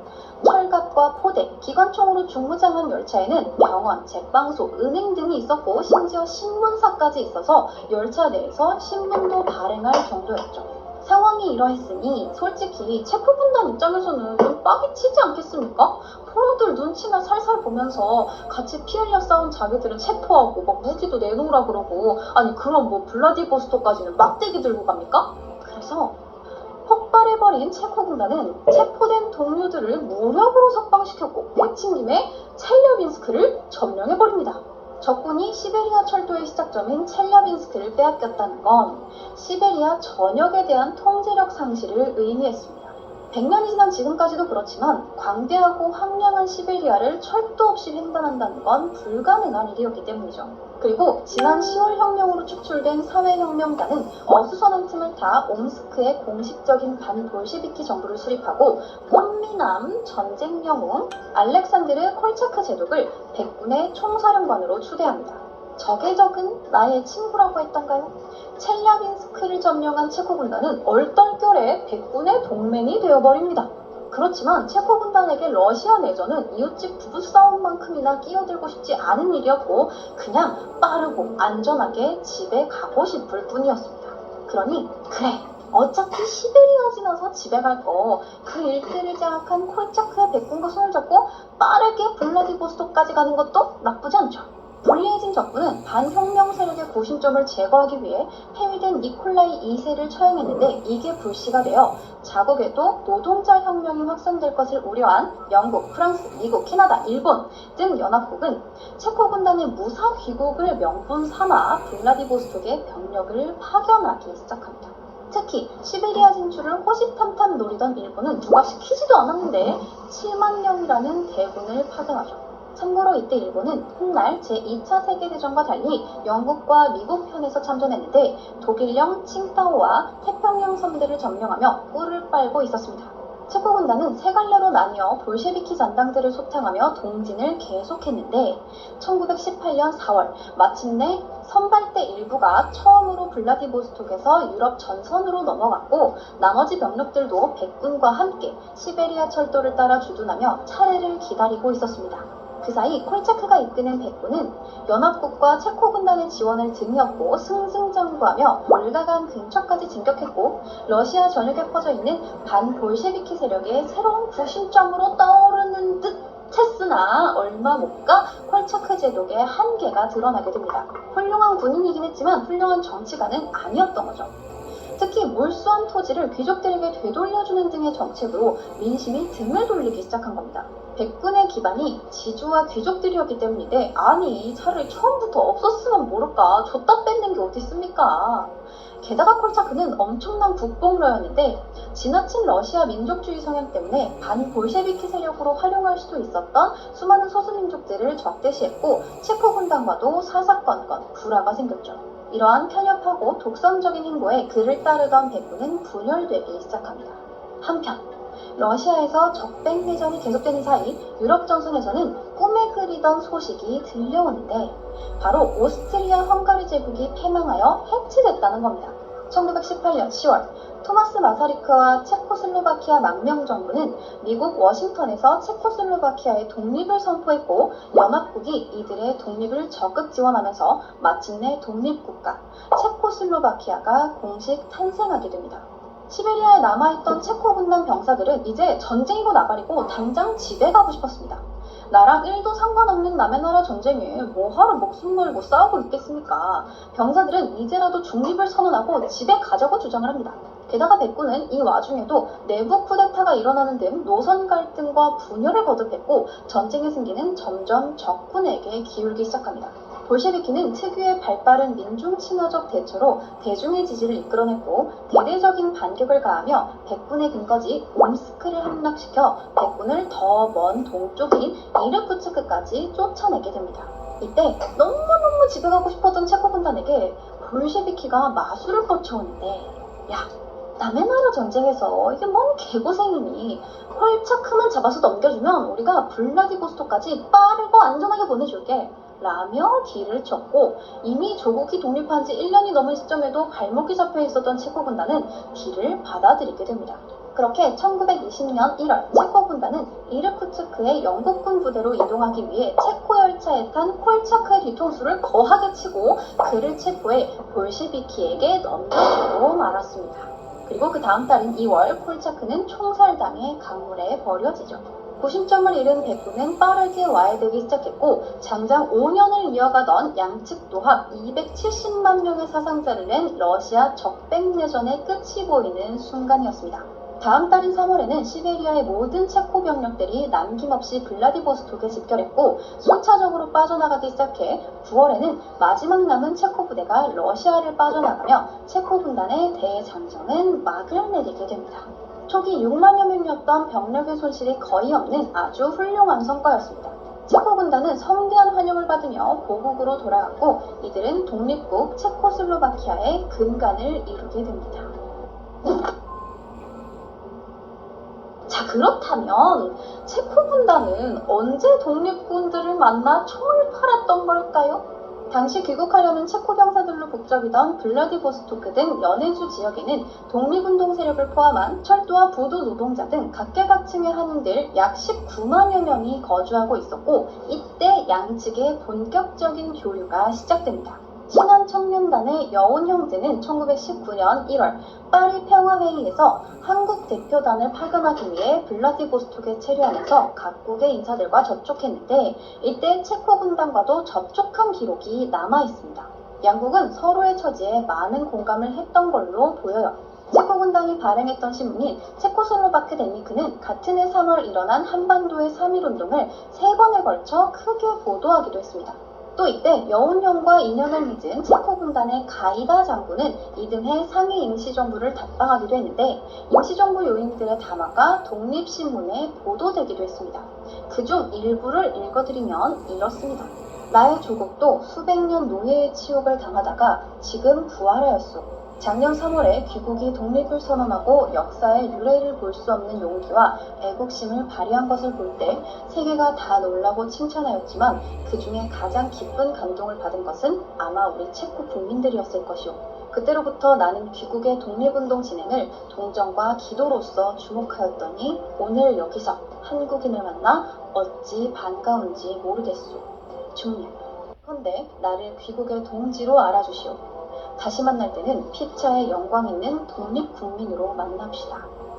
철갑과 포대, 기관총으로 중무장한 열차에는 병원, 제빵소, 은행 등이 있었고, 심지어 신문사까지 있어서 열차 내에서 신문도 발행할 정도였죠. 상황이 이러했으니 솔직히 체코 군단 입장에서는 좀 빡이 치지 않겠습니까? 포로들 눈치나 살살 보면서 같이 피 흘려 싸운 자기들은 체포하고 막 무기도 내놓으라 그러고, 아니 그럼 뭐 블라디보스토크까지는 막대기 들고 갑니까? 그래서 폭발해버린 체코 군단은 체포된 동료들을 무력으로 석방시켰고, 내친 김에 첼리아빈스크를 점령해버립니다. 적군이 시베리아 철도의 시작점인 첼리아빈스크를 빼앗겼다는 건 시베리아 전역에 대한 통제력 상실을 의미했습니다. 100년이 지난 지금까지도 그렇지만 광대하고 황량한 시베리아를 철도 없이 횡단한다는 건 불가능한 일이었기 때문이죠. 그리고 지난 10월 혁명으로 축출된 사회혁명단은 어수선한 틈을 타 옴스크의 공식적인 반볼셰비키 정부를 수립하고, 꽃미남 전쟁 영웅 알렉산드르 콜차크 제독을 백군의 총사령관으로 추대합니다. 적의 적은 나의 친구라고 했던가요? 첼리아빈스크를 점령한 체코 군단은 얼떨결에 백군의 동맹이 되어버립니다. 그렇지만 체코 군단에게 러시아 내전은 이웃집 부부싸움만큼이나 끼어들고 싶지 않은 일이었고, 그냥 빠르고 안전하게 집에 가고 싶을 뿐이었습니다. 그러니 그래, 어차피 시베리아 지나서 집에 갈 거 그 일대를 장악한 콜차크의 백군과 손을 잡고 빠르게 블라디보스토크까지 가는 것도 나쁘지 않죠. 불리해진 적군은 반혁명 세력의 고심점을 제거하기 위해 폐위된 니콜라이 2세를 처형했는데, 이게 불씨가 되어 자국에도 노동자 혁명이 확산될 것을 우려한 영국, 프랑스, 미국, 캐나다, 일본 등 연합국은 체코 군단의 무사 귀국을 명분 삼아 블라디보스톡에 병력을 파견하기 시작합니다. 특히 시베리아 진출을 호시탐탐 노리던 일본은 누가 시키지도 않았는데 7만 명이라는 대군을 파견하죠. 참고로 이때 일본은 훗날 제2차 세계대전과 달리 영국과 미국 편에서 참전했는데, 독일령 칭다오와 태평양 섬들을 점령하며 꿀을 빨고 있었습니다. 체코 군단은 세 갈래로 나뉘어 볼셰비키 잔당들을 소탕하며 동진을 계속했는데, 1918년 4월 마침내 선발대 일부가 처음으로 블라디보스톡에서 유럽 전선으로 넘어갔고, 나머지 병력들도 백군과 함께 시베리아 철도를 따라 주둔하며 차례를 기다리고 있었습니다. 그 사이 콜차크가 이끄는 백군은 연합국과 체코 군단의 지원을 등에 업고 승승장구하며 몰다간 근처까지 진격했고, 러시아 전역에 퍼져있는 반볼셰비키 세력의 새로운 구심점으로 떠오르는 듯 했으나 얼마 못 가 콜차크 제독의 한계가 드러나게 됩니다. 훌륭한 군인이긴 했지만 훌륭한 정치가는 아니었던 거죠. 특히 몰수한 토지를 귀족들에게 되돌려주는 등의 정책으로 민심이 등을 돌리기 시작한 겁니다. 백군의 기반이 지주와 귀족들이었기 때문인데, 아니 차라리 처음부터 없었으면 모를까, 줬다 뺏는 게 어디 있습니까? 게다가 콜차크는 엄청난 국뽕러였는데, 지나친 러시아 민족주의 성향 때문에 반볼셰비키 세력으로 활용할 수도 있었던 수많은 소수민족들을 적대시했고, 체코 군단과도 사사건건 불화가 생겼죠. 이러한 편협하고 독선적인 행보에 그를 따르던 백군은 분열되기 시작합니다. 한편 러시아에서 적백내전이 계속되는 사이 유럽 전선에서는 꿈에 그리던 소식이 들려오는데, 바로 오스트리아 헝가리 제국이 패망하여 해체됐다는 겁니다. 1918년 10월 토마스 마사리크와 체코슬로바키아 망명정부는 미국 워싱턴에서 체코슬로바키아의 독립을 선포했고, 연합국이 이들의 독립을 적극 지원하면서 마침내 독립국가 체코슬로바키아가 공식 탄생하게 됩니다. 시베리아에 남아있던 체코 군단 병사들은 이제 전쟁이고 나발이고 당장 집에 가고 싶었습니다. 나랑 1도 상관없는 남의 나라 전쟁에 뭐하러 목숨 걸고 싸우고 있겠습니까? 병사들은 이제라도 중립을 선언하고 집에 가자고 주장을 합니다. 게다가 백군은 이 와중에도 내부 쿠데타가 일어나는 등 노선 갈등과 분열을 거듭했고 전쟁의 승기는 점점 적군에게 기울기 시작합니다. 볼셰비키는 특유의 발빠른 민중 친화적 대처로 대중의 지지를 이끌어냈고 대대적인 반격을 가하며 백군의 근거지 옴스크를 함락시켜 백군을 더 먼 동쪽인 이르쿠츠크까지 쫓아내게 됩니다. 이때 너무너무 집에 가고 싶었던 체코 군단에게 볼셰비키가 마술을 뻗쳐오는데, 야, 남의 나라 전쟁에서 이게 뭔 개고생이니, 콜차크만 잡아서 넘겨주면 우리가 블라디보스토크까지 빠르고 안전하게 보내줄게 라며 딜을 쳤고, 이미 조국이 독립한 지 1년이 넘은 시점에도 발목이 잡혀 있었던 체코 군단은 딜을 받아들이게 됩니다. 그렇게 1920년 1월 체코 군단은 이르쿠츠크의 영국군 부대로 이동하기 위해 체코 열차에 탄 콜차크의 뒤통수를 거하게 치고 그를 체포해 볼셰비키에게 넘겨주고 말았습니다. 그리고 그 다음 달인 2월 콜차크는 총살당해 강물에 버려지죠. 구심점을 잃은 백군은 빠르게 와해되기 시작했고 장장 5년을 이어가던 양측 도합 270만 명의 사상자를 낸 러시아 적백내전의 끝이 보이는 순간이었습니다. 다음 달인 3월에는 시베리아의 모든 체코 병력들이 남김없이 블라디보스톡에 집결했고 순차적으로 빠져나가기 시작해 9월에는 마지막 남은 체코 부대가 러시아를 빠져나가며 체코 군단의 대장정은 막을 내리게 됩니다. 초기 6만여 명이었던 병력의 손실이 거의 없는 아주 훌륭한 성과였습니다. 체코 군단은 성대한 환영을 받으며 고국으로 돌아갔고 이들은 독립국 체코슬로바키아의 근간을 이루게 됩니다. 자, 그렇다면 체코 군단은 언제 독립군들을 만나 총을 팔았던 걸까요? 당시 귀국하려는 체코 병사들로 북적이던 블라디보스토크 등 연해주 지역에는 독립운동 세력을 포함한 철도와 부두 노동자 등 각계각층의 한인들 약 19만여 명이 거주하고 있었고 이때 양측의 본격적인 교류가 시작됩니다. 친한 청년단의 여운 형제는 1919년 1월 파리 평화회의에서 한국 대표단을 파견하기 위해 블라디보스톡에 체류하면서 각국의 인사들과 접촉했는데 이때 체코 군단과도 접촉한 기록이 남아 있습니다. 양국은 서로의 처지에 많은 공감을 했던 걸로 보여요. 체코 군단이 발행했던 신문인 체코슬로바크 데니크는 같은 해 3월 일어난 한반도의 3.1운동을 3번에 걸쳐 크게 보도하기도 했습니다. 또 이때 여운형과 인연을 맺은 체코 군단의 가이다 장군은 이듬해 상해 임시정부를 답방하기도 했는데 임시정부 요인들의 담화가 독립신문에 보도되기도 했습니다. 그중 일부를 읽어드리면 이렇습니다. 나의 조국도 수백 년 노예의 치욕을 당하다가 지금 부활하였소. 작년 3월에 귀국이 독립을 선언하고 역사의 유례를 볼 수 없는 용기와 애국심을 발휘한 것을 볼 때 세계가 다 놀라고 칭찬하였지만 그 중에 가장 기쁜 감동을 받은 것은 아마 우리 체코 국민들이었을 것이오. 그때로부터 나는 귀국의 독립운동 진행을 동정과 기도로서 주목하였더니 오늘 여기서 한국인을 만나 어찌 반가운지 모르겠소. 중년. 그런데 나를 귀국의 동지로 알아주시오. 다시 만날 때는 피차에 영광 있는 독립국민으로 만납시다.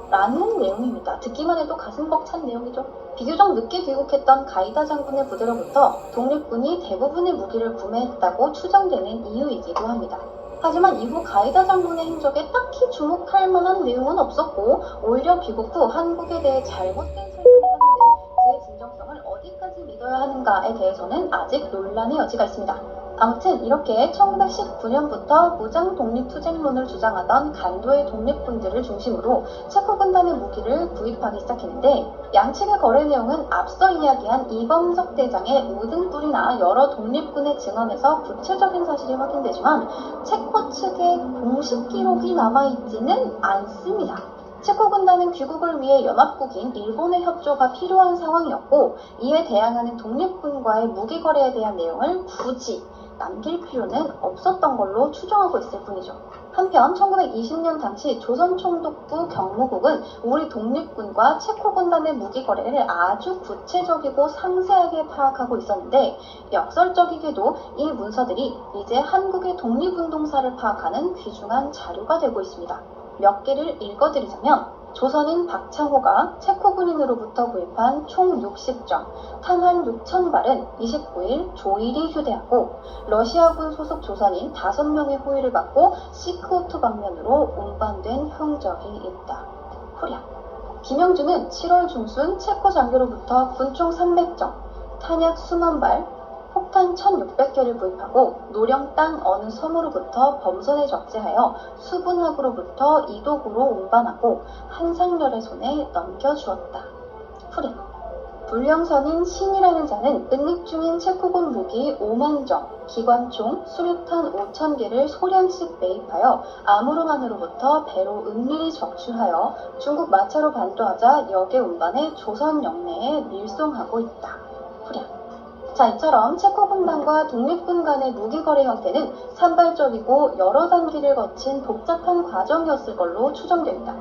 라는 내용입니다. 듣기만 해도 가슴 벅찬 내용이죠. 비교적 늦게 귀국했던 가이다 장군의 부대로부터 독립군이 대부분의 무기를 구매했다고 추정되는 이유이기도 합니다. 하지만 이후 가이다 장군의 행적에 딱히 주목할 만한 내용은 없었고 오히려 귀국 후 한국에 대해 잘못된 설명을 하는 등 그의 진정성을 어디까지 믿어야 하는가에 대해서는 아직 논란의 여지가 있습니다. 아무튼 이렇게 1919년부터 무장 독립투쟁론을 주장하던 간도의 독립군들을 중심으로 체코 군단의 무기를 구입하기 시작했는데 양측의 거래 내용은 앞서 이야기한 이범석 대장의 우등불이나 여러 독립군의 증언에서 구체적인 사실이 확인되지만 체코 측의 공식 기록이 남아있지는 않습니다. 체코 군단은 귀국을 위해 연합국인 일본의 협조가 필요한 상황이었고 이에 대항하는 독립군과의 무기 거래에 대한 내용을 굳이 남길 필요는 없었던 걸로 추정하고 있을 뿐이죠. 한편 1920년 당시 조선총독부 경무국은 우리 독립군과 체코 군단의 무기 거래를 아주 구체적이고 상세하게 파악하고 있었는데 역설적이게도 이 문서들이 이제 한국의 독립운동사를 파악하는 귀중한 자료가 되고 있습니다. 몇 개를 읽어드리자면 조선인 박창호가 체코 군인으로부터 구입한 총 60정, 탄환 6,000발은 29일 조일이 휴대하고 러시아군 소속 조선인 5명의 호위를 받고 시크오트 방면으로 운반된 흔적이 있다. 후렴. 김영준은 7월 중순 체코 장교로부터 군총 300정, 탄약 수만 발, 폭탄 1600개를 구입하고 노령 땅 어느 섬으로부터 범선에 적재하여 수분학으로부터 이독으로 운반하고 한상렬의 손에 넘겨주었다. 후렴. 불령선인 신이라는 자는 은닉 중인 체코군 무기 5만 정, 기관총, 수류탄 5,000개를 소량씩 매입하여 암으로만으로부터 배로 은밀히 적출하여 중국 마차로 반도하자 역에 운반해 조선 영내에 밀송하고 있다. 후렴. 자, 이처럼 체코군단과 독립군 간의 무기거래 형태는 산발적이고 여러 단계를 거친 복잡한 과정이었을 걸로 추정됩니다.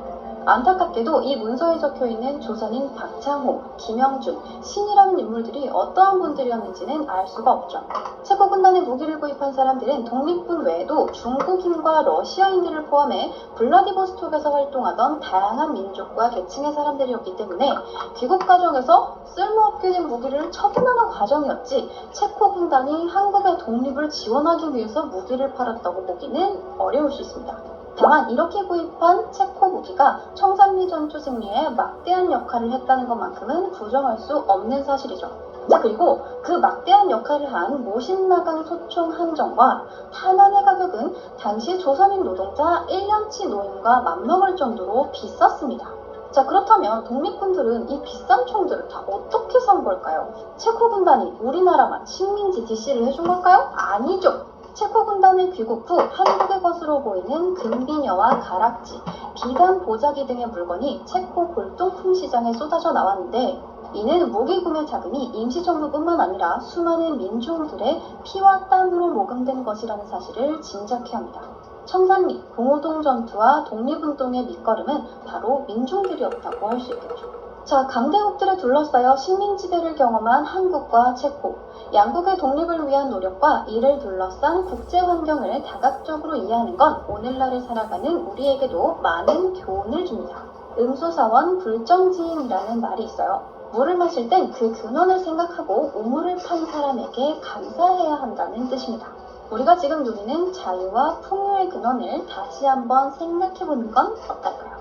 안타깝게도 이 문서에 적혀있는 조선인 박창호, 김영준, 신이라는 인물들이 어떠한 분들이었는지는 알 수가 없죠. 체코 군단의 무기를 구입한 사람들은 독립군 외에도 중국인과 러시아인들을 포함해 블라디보스톡에서 활동하던 다양한 민족과 계층의 사람들이었기 때문에 귀국 과정에서 쓸모없게 된 무기를 처분하는 과정이었지 체코 군단이 한국의 독립을 지원하기 위해서 무기를 팔았다고 보기는 어려울 수 있습니다. 다만 이렇게 구입한 체코 무기가 청산리 전투 승리에 막대한 역할을 했다는 것만큼은 부정할 수 없는 사실이죠. 자, 그리고 그 막대한 역할을 한 모신나강 소총 한정과 탄환의 가격은 당시 조선인 노동자 1년치 노임과 맞먹을 정도로 비쌌습니다. 자, 그렇다면 독립군들은 이 비싼 총들을 다 어떻게 산 걸까요? 체코 군단이 우리나라만 식민지 DC를 해준 걸까요? 아니죠. 체코 군단의 귀국 후 한국의 것으로 보이는 금비녀와 가락지, 비단 보자기 등의 물건이 체코 골동품 시장에 쏟아져 나왔는데 이는 무기 구매 자금이 임시정부뿐만 아니라 수많은 민중들의 피와 땀으로 모금된 것이라는 사실을 짐작해야 합니다. 청산리, 봉오동 전투와 독립운동의 밑거름은 바로 민중들이었다고 할 수 있겠죠. 자, 강대국들에 둘러싸여 식민지배를 경험한 한국과 체코, 양국의 독립을 위한 노력과 이를 둘러싼 국제 환경을 다각적으로 이해하는 건 오늘날을 살아가는 우리에게도 많은 교훈을 줍니다. 음수사원 불정지인이라는 말이 있어요. 물을 마실 땐 그 근원을 생각하고 우물을 판 사람에게 감사해야 한다는 뜻입니다. 우리가 지금 누리는 자유와 풍요의 근원을 다시 한번 생각해보는 건 어떨까요?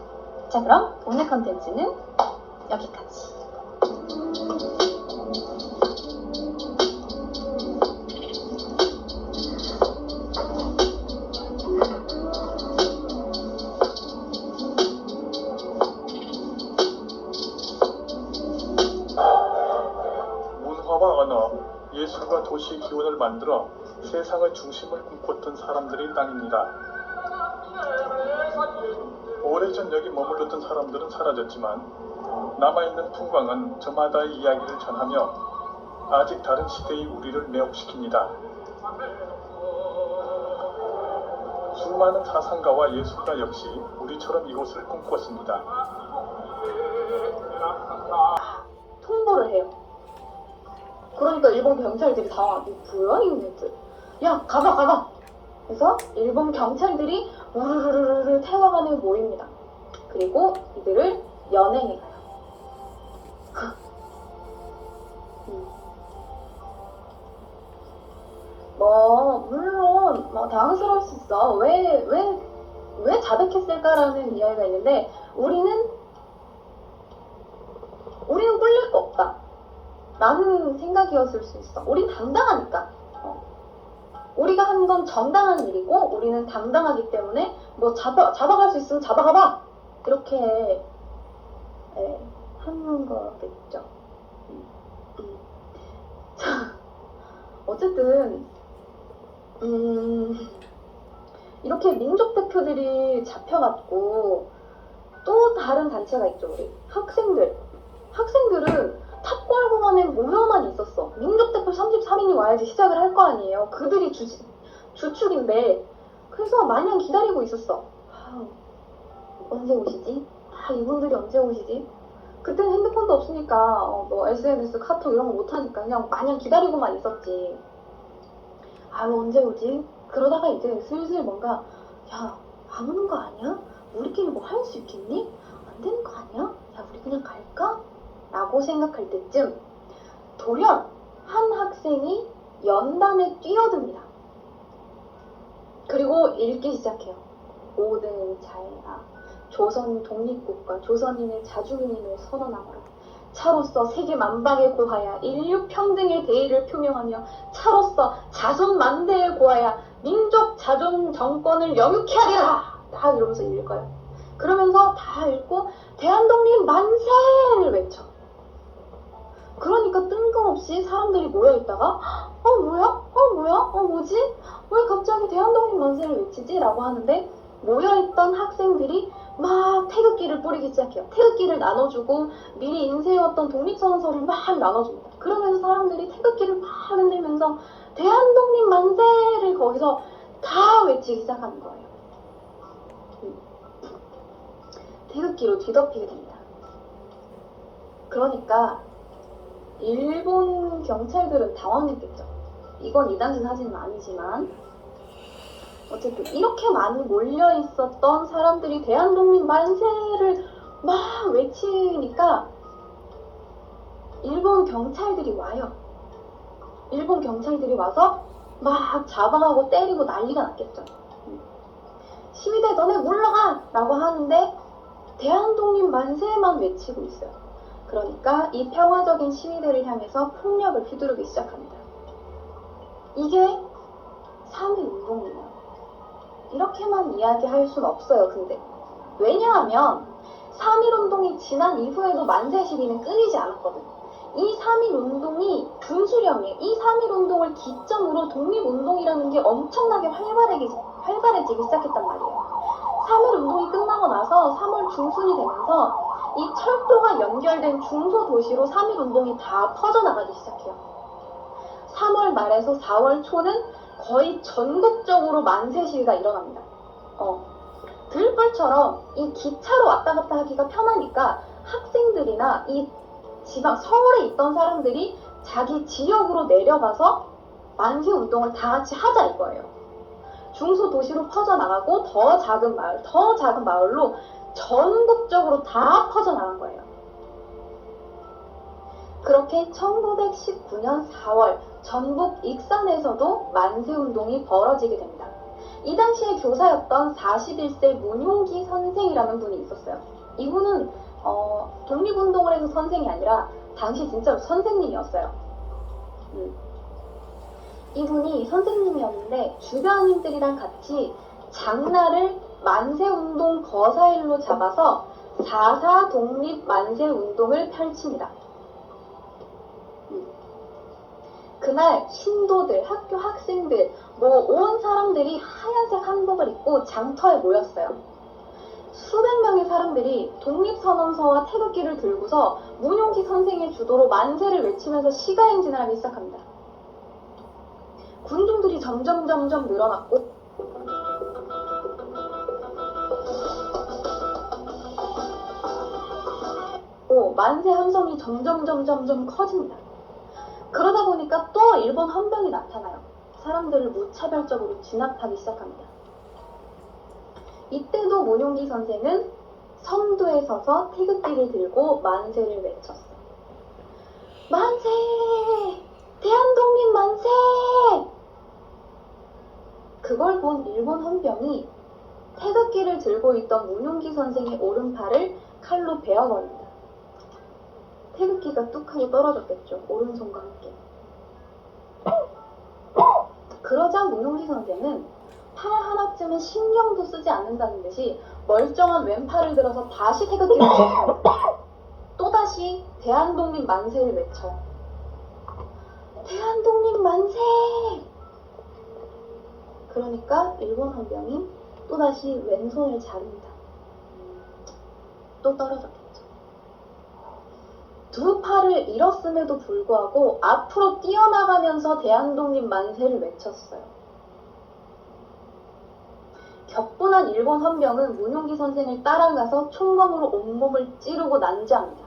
자, 그럼 오늘 컨텐츠는 여기까지. 문화와 언어, 예술과 도시의 기원을 만들어 세상의 중심을 꿈꿨던 사람들의 땅입니다. 오래전 여기 머물렀던 사람들은 사라졌지만 남아있는 풍광은 저마다의 이야기를 전하며 아직 다른 시대의 우리를 매혹시킵니다. 수많은 사상가와 예술가 역시 우리처럼 이곳을 꿈꿨습니다. 통보를 해요. 그러니까 일본 경찰들이 다 뭐야 이놈들, 야 가봐. 그래서 일본 경찰들이 우르르르르 태화관에 모입니다. 그리고 이들을 연행해 가요. 물론 당황스러울 수 있어. 왜 자백했을까라는 이야기가 있는데 우리는 꿀릴 거 없다 라는 생각이었을 수 있어. 우린 당당하니까. 우리가 한 건 정당한 일이고 우리는 당당하기 때문에 잡아갈 수 있으면 잡아가봐 이렇게 하는 거겠죠. 자, 어쨌든 이렇게 민족 대표들이 잡혀갔고 또 다른 단체가 있죠. 우리 학생들은 탑골공원에 모여만 있었어. 민족 대표 33인이 와야지 시작을 할 거 아니에요. 그들이 주축인데. 그래서 마냥 기다리고 있었어. 언제 오시지? 이분들이 언제 오시지? 그때는 핸드폰도 없으니까 SNS, 카톡 이런 거 못하니까 그냥 마냥 기다리고만 있었지. 언제 오지? 그러다가 이제 슬슬 뭔가 안 오는 거 아니야? 우리끼리 뭐 할 수 있겠니? 안 되는 거 아니야? 우리 그냥 갈까? 라고 생각할 때쯤 돌연 한 학생이 연단에 뛰어듭니다. 그리고 읽기 시작해요. 모든 자애가 조선 독립국가, 조선인의 자주민임을 선언하거라. 차로서 세계 만방에 고하여 인류 평등의 대의를 표명하며 차로서 자손 만대에 고하여 민족 자존 정권을 영육케 하리라. 딱 이러면서 읽어요. 그러면서 다 읽고 대한독립 만세를 외쳐. 그러니까 뜬금없이 사람들이 모여있다가 뭐지? 왜 갑자기 대한독립 만세를 외치지? 라고 하는데 모여있던 학생들이 막 태극기를 뿌리기 시작해요. 태극기를 나눠주고 미리 인쇄해왔던 독립선언서를 막 나눠줍니다. 그러면서 사람들이 태극기를 막 흔들면서 대한독립 만세를 거기서 다 외치기 시작하는 거예요. 태극기로 뒤덮이게 됩니다. 그러니까 일본 경찰들은 당황했겠죠. 이건 이 당시 사진은 아니지만 어쨌든 이렇게 많이 몰려있었던 사람들이 대한독립 만세를 막 외치니까 일본 경찰들이 와요. 일본 경찰들이 와서 막 잡아가고 때리고 난리가 났겠죠. 시위대 너네 물러가! 라고 하는데 대한독립 만세만 외치고 있어요. 그러니까 이 평화적인 시위대를 향해서 폭력을 휘두르기 시작합니다. 이게 3.1운동이에요. 이렇게만 이야기할 순 없어요. 근데 왜냐하면 3.1운동이 지난 이후에도 만세 시위는 끊이지 않았거든. 이 3.1운동이 분수령이에요. 이 3.1운동을 기점으로 독립운동이라는 게 엄청나게 활발해지기 시작했단 말이에요. 3.1운동이 끝나고 나서 3월 중순이 되면서 이 철도가 연결된 중소도시로 3.1운동이 다 퍼져나가기 시작해요. 3월 말에서 4월 초는 거의 전국적으로 만세 시위가 일어납니다. 들불처럼 이 기차로 왔다 갔다 하기가 편하니까 학생들이나 이 지방 서울에 있던 사람들이 자기 지역으로 내려가서 만세 운동을 다 같이 하자 이거예요. 중소도시로 퍼져나가고 더 작은 마을로 전국적으로 다 퍼져나간 거예요. 그렇게 1919년 4월 전북 익산에서도 만세운동이 벌어지게 됩니다. 이 당시에 교사였던 41세 문용기 선생이라는 분이 있었어요. 이분은 독립운동을 해서 선생이 아니라 당시 진짜로 선생님이었어요. 이분이 선생님이었는데 주변인들이랑 같이 장날을 만세운동 거사일로 잡아서 4.4 독립 만세운동을 펼칩니다. 그날 신도들, 학교 학생들, 온 사람들이 하얀색 한복을 입고 장터에 모였어요. 수백 명의 사람들이 독립선언서와 태극기를 들고서 문용기 선생의 주도로 만세를 외치면서 시가행진을 하기 시작합니다. 군중들이 점점 늘어났고 만세 함성이 점점 커집니다. 그러다 보니까 또 일본 헌병이 나타나요. 사람들을 무차별적으로 진압하기 시작합니다. 이때도 문용기 선생은 선두에 서서 태극기를 들고 만세를 외쳤어요. 만세! 대한독립 만세! 그걸 본 일본 헌병이 태극기를 들고 있던 문용기 선생의 오른팔을 칼로 베어버립니다. 태극기가 뚝 하고 떨어졌겠죠. 오른손과 함께. 그러자 문용기 선생은 팔 하나쯤은 신경도 쓰지 않는다는 듯이 멀쩡한 왼팔을 들어서 다시 태극기를 들었습니다. 또다시 대한독립 만세를 외쳐요. 대한독립 만세! 그러니까 일본 헌병이 또다시 왼손을 자릅니다. 또 떨어졌겠죠. 두 팔을 잃었음에도 불구하고 앞으로 뛰어나가면서 대한독립 만세를 외쳤어요. 격분한 일본 헌병은 문용기 선생을 따라가서 총검으로 온몸을 찌르고 난자합니다.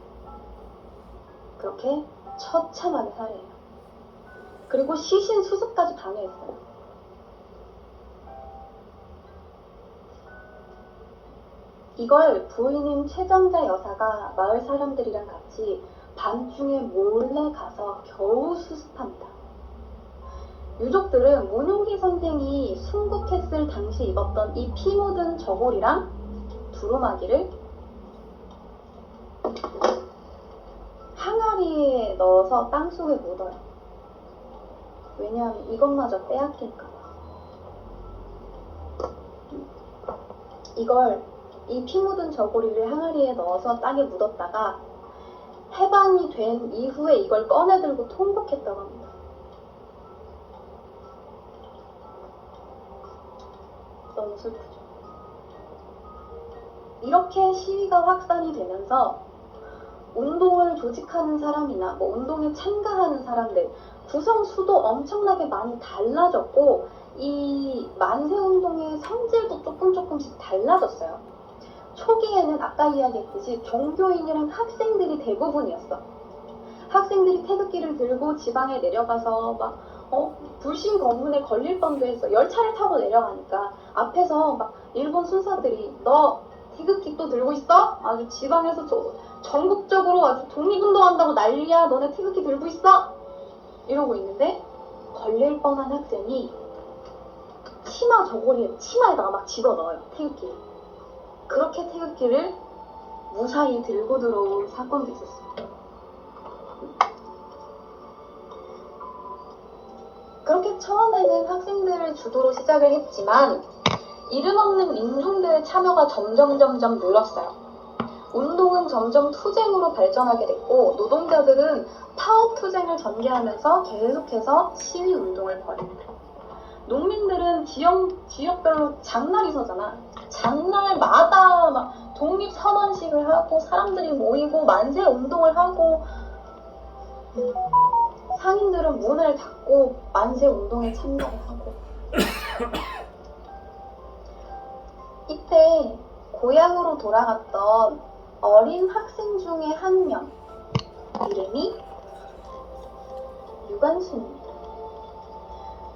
그렇게 처참하게 살해해요. 그리고 시신 수습까지 방해했어요. 이걸 부인인 최정자 여사가 마을 사람들이랑 같이 밤중에 몰래 가서 겨우 수습합니다. 유족들은 문용기 선생이 순국했을 당시 입었던 이 피 묻은 저고리랑 두루마기를 항아리에 넣어서 땅속에 묻어요. 왜냐하면 이것마저 빼앗길까 봐. 이 피 묻은 저고리를 항아리에 넣어서 땅에 묻었다가 해방이 된 이후에 이걸 꺼내들고 통곡했다고 합니다. 너무 슬프죠. 이렇게 시위가 확산이 되면서 운동을 조직하는 사람이나 운동에 참가하는 사람들 구성 수도 엄청나게 많이 달라졌고 이 만세운동의 성질도 조금씩 달라졌어요. 초기에는 아까 이야기했듯이 종교인이랑 학생들이 대부분이었어. 학생들이 태극기를 들고 지방에 내려가서 불신 검문에 걸릴 뻔도 했어. 열차를 타고 내려가니까 앞에서 일본 순사들이 너 태극기 또 들고 있어? 아주 지방에서 전국적으로 아주 독립운동한다고 난리야. 너네 태극기 들고 있어? 이러고 있는데 걸릴 뻔한 학생이 치마에다가 막 집어넣어요. 태극기를. 그렇게 태극기를 무사히 들고 들어온 사건도 있었어요. 그렇게 처음에는 학생들을 주도로 시작을 했지만 이름 없는 민중들의 참여가 점점 늘었어요. 운동은 점점 투쟁으로 발전하게 됐고 노동자들은 파업 투쟁을 전개하면서 계속해서 시위 운동을 벌입니다. 농민들은 지역별로 장날이 서잖아. 장날마다 독립선언식을 하고 사람들이 모이고 만세 운동을 하고 상인들은 문을 닫고 만세 운동에 참여를 하고 이때 고향으로 돌아갔던 어린 학생 중에 한 명, 이름이 유관순입니다.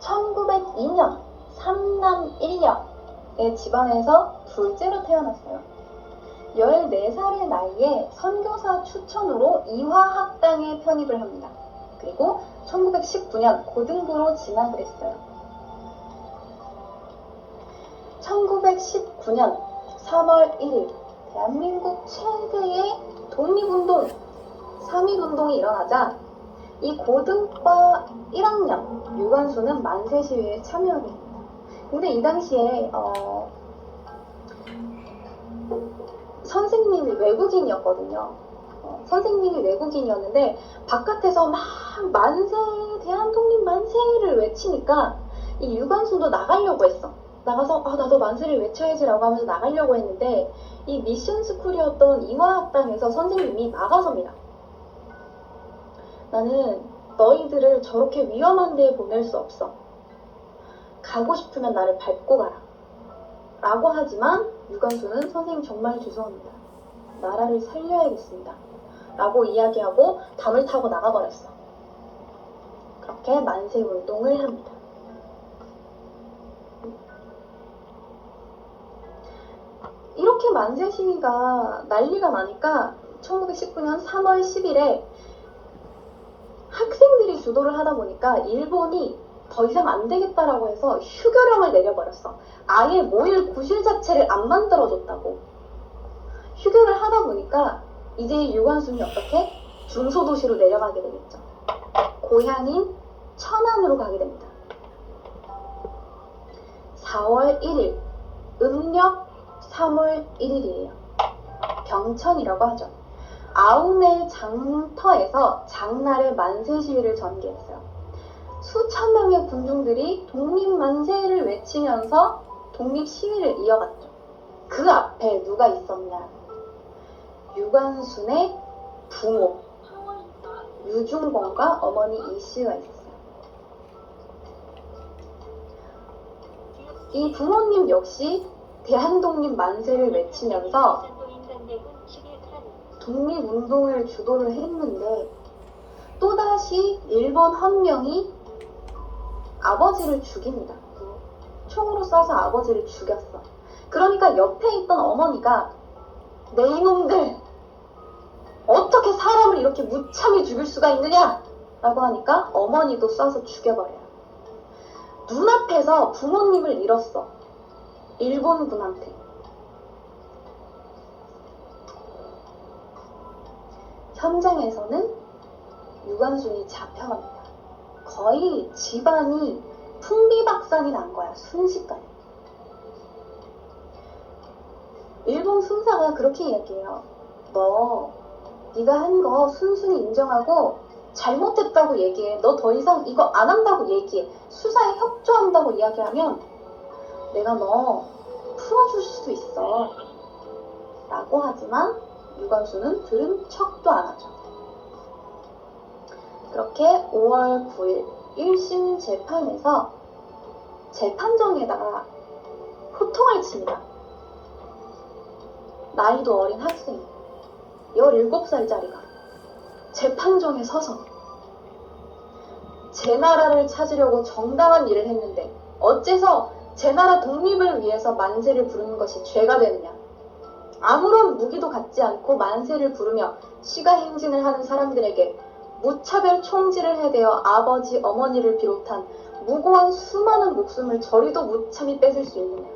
1902년 3남 1녀의 집안에서 둘째로 태어났어요. 14살의 나이에 선교사 추천으로 이화학당에 편입을 합니다. 그리고 1919년 고등부로 진학을 했어요. 1919년 3월 1일 대한민국 최대의 독립운동 3.1운동이 일어나자 이 고등과 1학년 유관수는 만세 시위에 참여하게 됩니다. 근데 이 당시에 선생님이 외국인이었거든요. 선생님이 외국인이었는데 바깥에서 막 만세, 대한독립 만세를 외치니까 이 유관순도 나가려고 했어. 나가서 나도 만세를 외쳐야지라고 하면서 나가려고 했는데 이 미션 스쿨이었던 이화학당에서 선생님이 막아섭니다. 나는 너희들을 저렇게 위험한 데에 보낼 수 없어. 가고 싶으면 나를 밟고 가라. 라고 하지만 유관순은 선생님 정말 죄송합니다. 나라를 살려야겠습니다. 라고 이야기하고 담을 타고 나가버렸어. 그렇게 만세 운동을 합니다. 이렇게 만세 시위가 난리가 나니까 1919년 3월 10일에 학생들이 주도를 하다 보니까 일본이 더 이상 안 되겠다라고 해서 휴교령을 내려버렸어. 아예 모일 구실 자체를 안 만들어줬다고. 휴교를 하다 보니까 이제 유관순이 어떻게? 중소도시로 내려가게 되겠죠. 고향인 천안으로 가게 됩니다. 4월 1일, 음력 3월 1일이에요. 병천이라고 하죠. 아우메 장터에서 장날의 만세 시위를 전개했어요. 수천 명의 군중들이 독립만세를 외치면서 독립 시위를 이어갔죠. 그 앞에 누가 있었냐? 유관순의 부모 유중권과 어머니 이씨가 있었어요. 이 부모님 역시 대한독립 만세를 외치면서 독립운동을 주도를 했는데 또다시 일본 헌명이 아버지를 죽입니다. 총으로 쏴서 아버지를 죽였어. 그러니까 옆에 있던 어머니가 내 이놈들 어떻게 사람을 이렇게 무참히 죽일 수가 있느냐 라고 하니까 어머니도 쏴서 죽여버려요. 눈앞에서 부모님을 잃었어. 일본군한테. 현장에서는 유관순이 잡혀갑니다. 거의 집안이 풍비박산이 난 거야, 순식간에. 일본 순사가 그렇게 이야기해요. 너 네가 한 거 순순히 인정하고 잘못했다고 얘기해. 너 더 이상 이거 안 한다고 얘기해. 수사에 협조한다고 이야기하면 내가 너 풀어줄 수도 있어. 라고 하지만 유관순은 들은 척도 안 하죠. 그렇게 5월 9일 1심 재판에서 재판정에다가 호통을 칩니다. 나이도 어린 학생 17살짜리가 재판정에 서서 제 나라를 찾으려고 정당한 일을 했는데 어째서 제 나라 독립을 위해서 만세를 부르는 것이 죄가 되느냐. 아무런 무기도 갖지 않고 만세를 부르며 시가행진을 하는 사람들에게 무차별 총질을 해대어 아버지, 어머니를 비롯한 무고한 수많은 목숨을 저리도 무참히 뺏을 수 있느냐.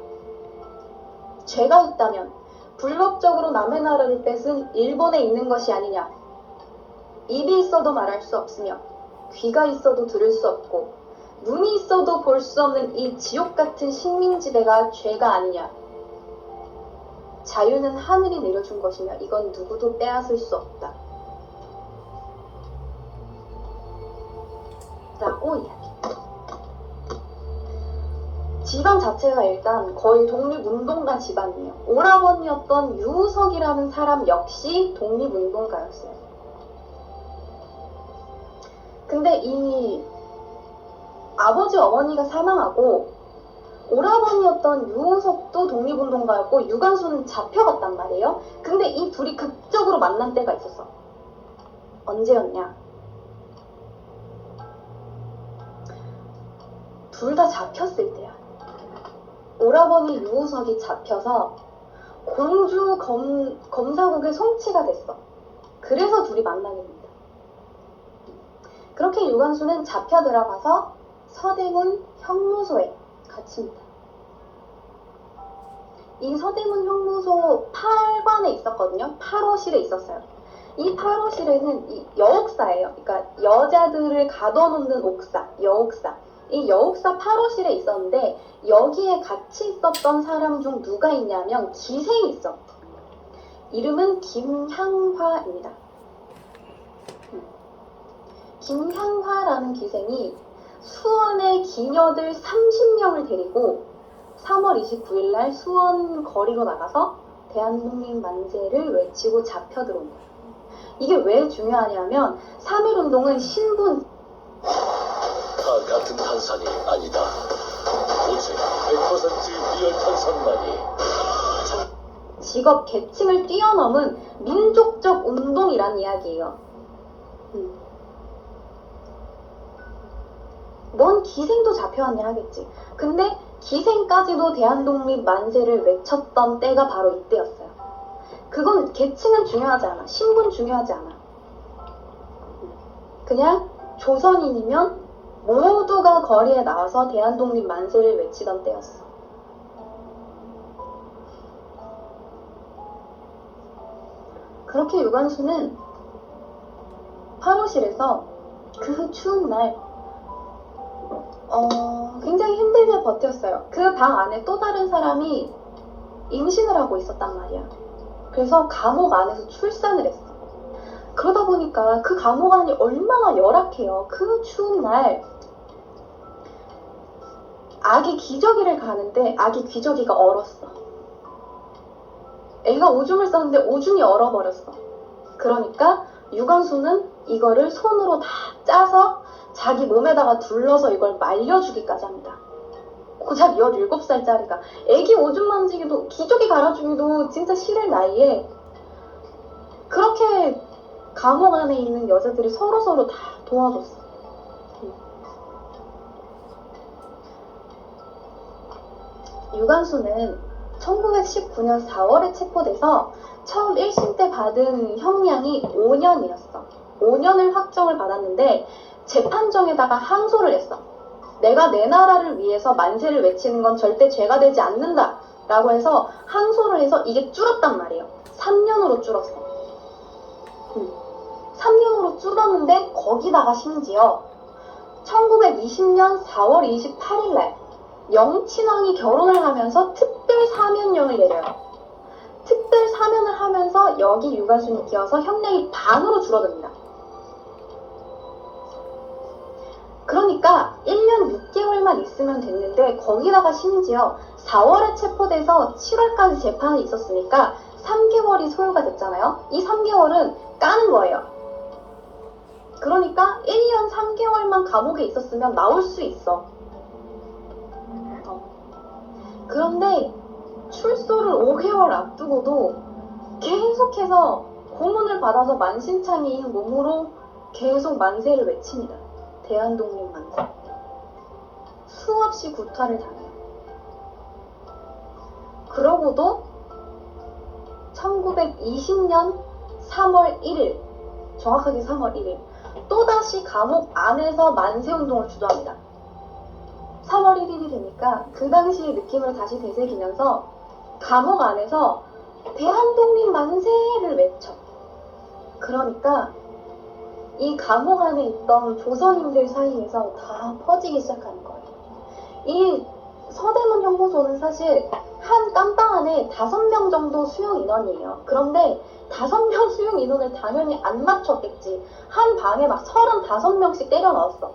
죄가 있다면 불법적으로 남의 나라를 뺏은 일본에 있는 것이 아니냐. 입이 있어도 말할 수 없으며 귀가 있어도 들을 수 없고 눈이 있어도 볼 수 없는 이 지옥 같은 식민지배가 죄가 아니냐. 자유는 하늘이 내려준 것이며 이건 누구도 빼앗을 수 없다. 라고 이야기합니다. 집안 자체가 일단 거의 독립운동가 집안이에요. 오라버니였던 유우석이라는 사람 역시 독립운동가였어요. 근데 이 아버지 어머니가 사망하고 오라버니였던 유우석도 독립운동가였고 유관순은 잡혀갔단 말이에요. 근데 이 둘이 극적으로 만난 때가 있었어. 언제였냐? 둘 다 잡혔을 때야. 오라버니 유우석이 잡혀서 공주 검사국의 송치가 됐어. 그래서 둘이 만나게 됩니다. 그렇게 유관순은 잡혀 들어가서 서대문 형무소에 갇힙니다. 이 서대문 형무소 8관에 있었거든요. 8호실에 있었어요. 이 8호실에는 이 여옥사예요. 그러니까 여자들을 가둬놓는 옥사, 여옥사. 이 여옥사 8호실에 있었는데 여기에 같이 있었던 사람 중 누가 있냐면 기생이 있어. 이름은 김향화입니다. 김향화라는 기생이 수원의 기녀들 30명을 데리고 3월 29일 날 수원 거리로 나가서 대한독립 만세를 외치고 잡혀 들어온 거예요. 이게 왜 중요하냐면 3.1운동은 신분 다 같은 탄산이 아니다. 오직 100% 리얼 탄산만이 직업 계층을 뛰어넘은 민족적 운동이란 이야기예요. 넌 기생도 잡혀왔냐 하겠지. 근데 기생까지도 대한독립 만세를 외쳤던 때가 바로 이때였어요. 그건 계층은 중요하지 않아. 신분 중요하지 않아. 그냥 조선인이면 모두가 거리에 나와서 대한독립 만세를 외치던 때였어. 그렇게 유관순은 8호실에서 그 추운 날 굉장히 힘들게 버텼어요. 그 방 안에 또 다른 사람이 임신을 하고 있었단 말이야. 그래서 감옥 안에서 출산을 했어. 그러다 보니까 그 감옥 안이 얼마나 열악해요. 그 추운 날 아기 기저귀를 가는데 아기 기저귀가 얼었어. 애가 오줌을 쌌는데 오줌이 얼어버렸어. 그러니까 유관순은 이거를 손으로 다 짜서 자기 몸에다가 둘러서 이걸 말려주기까지 합니다. 고작 17살짜리가 애기 오줌 만지기도 기저귀 갈아주기도 진짜 싫을 나이에 그렇게 감옥 안에 있는 여자들이 서로서로 다 도와줬어. 유관순은 1919년 4월에 체포돼서 처음 1심 때 받은 형량이 5년이었어. 5년을 확정을 받았는데 재판정에다가 항소를 했어. 내가 내 나라를 위해서 만세를 외치는 건 절대 죄가 되지 않는다 라고 해서 항소를 해서 이게 줄었단 말이에요. 3년으로 줄었어. 3년으로 줄었는데 거기다가 심지어 1920년 4월 28일 날 영친왕이 결혼을 하면서 특별 사면령을 내려요. 특별 사면을 하면서 여기 유관순이 끼어서 형량이 반으로 줄어듭니다. 그러니까 1년 6개월만 있으면 됐는데 거기다가 심지어 4월에 체포돼서 7월까지 재판이 있었으니까 3개월이 소요가 됐잖아요. 이 3개월은 까는 거예요. 그러니까 1년 3개월만 감옥에 있었으면 나올 수 있어. 그런데 출소를 5개월 앞두고도 계속해서 고문을 받아서 만신창이인 몸으로 계속 만세를 외칩니다. 대한독립 만세. 수없이 구타를 당해요. 그러고도 1920년 3월 1일, 정확하게 3월 1일, 또다시 감옥 안에서 만세운동을 주도합니다. 3월 1일이 되니까 그 당시의 느낌을 다시 되새기면서 감옥 안에서 대한독립 만세를 외쳐. 그러니까 이 감옥 안에 있던 조선인들 사이에서 다 퍼지기 시작하는 거예요. 이 서대문 형무소는 사실 한 깜방 안에 5명 정도 수용 인원이에요. 그런데 5명 수용 인원을 당연히 안 맞췄겠지. 한 방에 막 35명씩 때려 넣었어.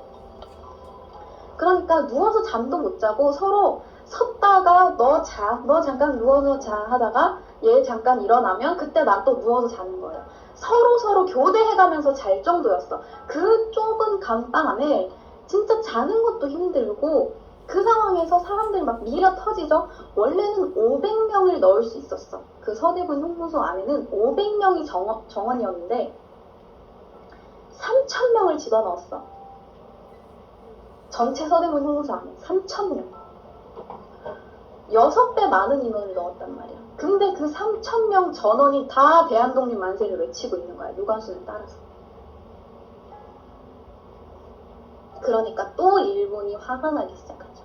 그러니까 누워서 잠도 못 자고 서로 섰다가 너 잠깐 누워서 자 하다가 얘 잠깐 일어나면 그때 난 또 누워서 자는 거예요. 서로 교대해가면서 잘 정도였어. 그 좁은 감방 안에 진짜 자는 것도 힘들고 그 상황에서 사람들이 막 밀어 터지죠. 원래는 500명을 넣을 수 있었어. 그 서대문 형무소 안에는 500명이 정원이었는데 3,000명을 집어넣었어. 전체 서대문 형무소 안에 3,000명. 6배 많은 인원을 넣었단 말이야. 근데 그 3,000명 전원이 다 대한독립 만세를 외치고 있는 거야. 유관순을 따라서. 그러니까 또 일본이 화가 나기 시작하죠.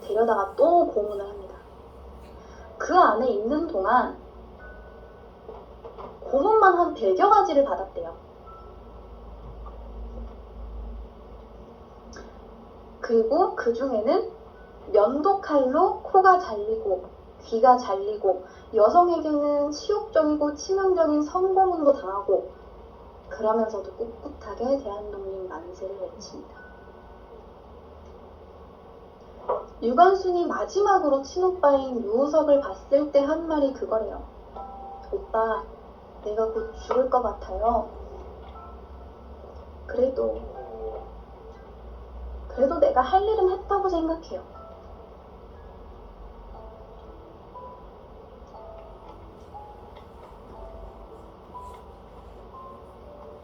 데려다가 또 고문을 합니다. 그 안에 있는 동안 고문만 한 100여 가지를 받았대요. 그리고 그 중에는 면도칼로 코가 잘리고 귀가 잘리고 여성에게는 치욕적이고 치명적인 성고문도 당하고 그러면서도 꿋꿋하게 대한독립 만세를 외칩니다. 유관순이 마지막으로 친오빠인 유우석을 봤을 때 한 말이 그거래요. 오빠, 내가 곧 죽을 것 같아요. 그래도 내가 할 일은 했다고 생각해요.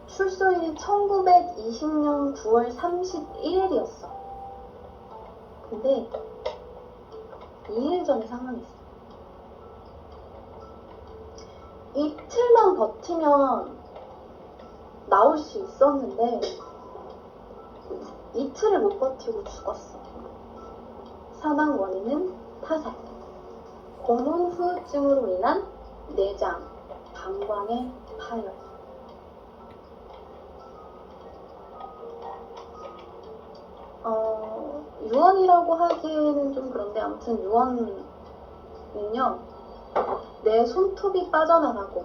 출소일이 1920년 9월 31일이었어. 근데 2일 전에 상황이 있어. 이틀만 버티면 나올 수 있었는데 이틀을 못 버티고 죽었어. 사망 원인은 타살. 고문 후유증으로 인한 내장, 방광의 파열. 유언이라고 하기에는 좀 그런데 아무튼 유언은요, 내 손톱이 빠져나가고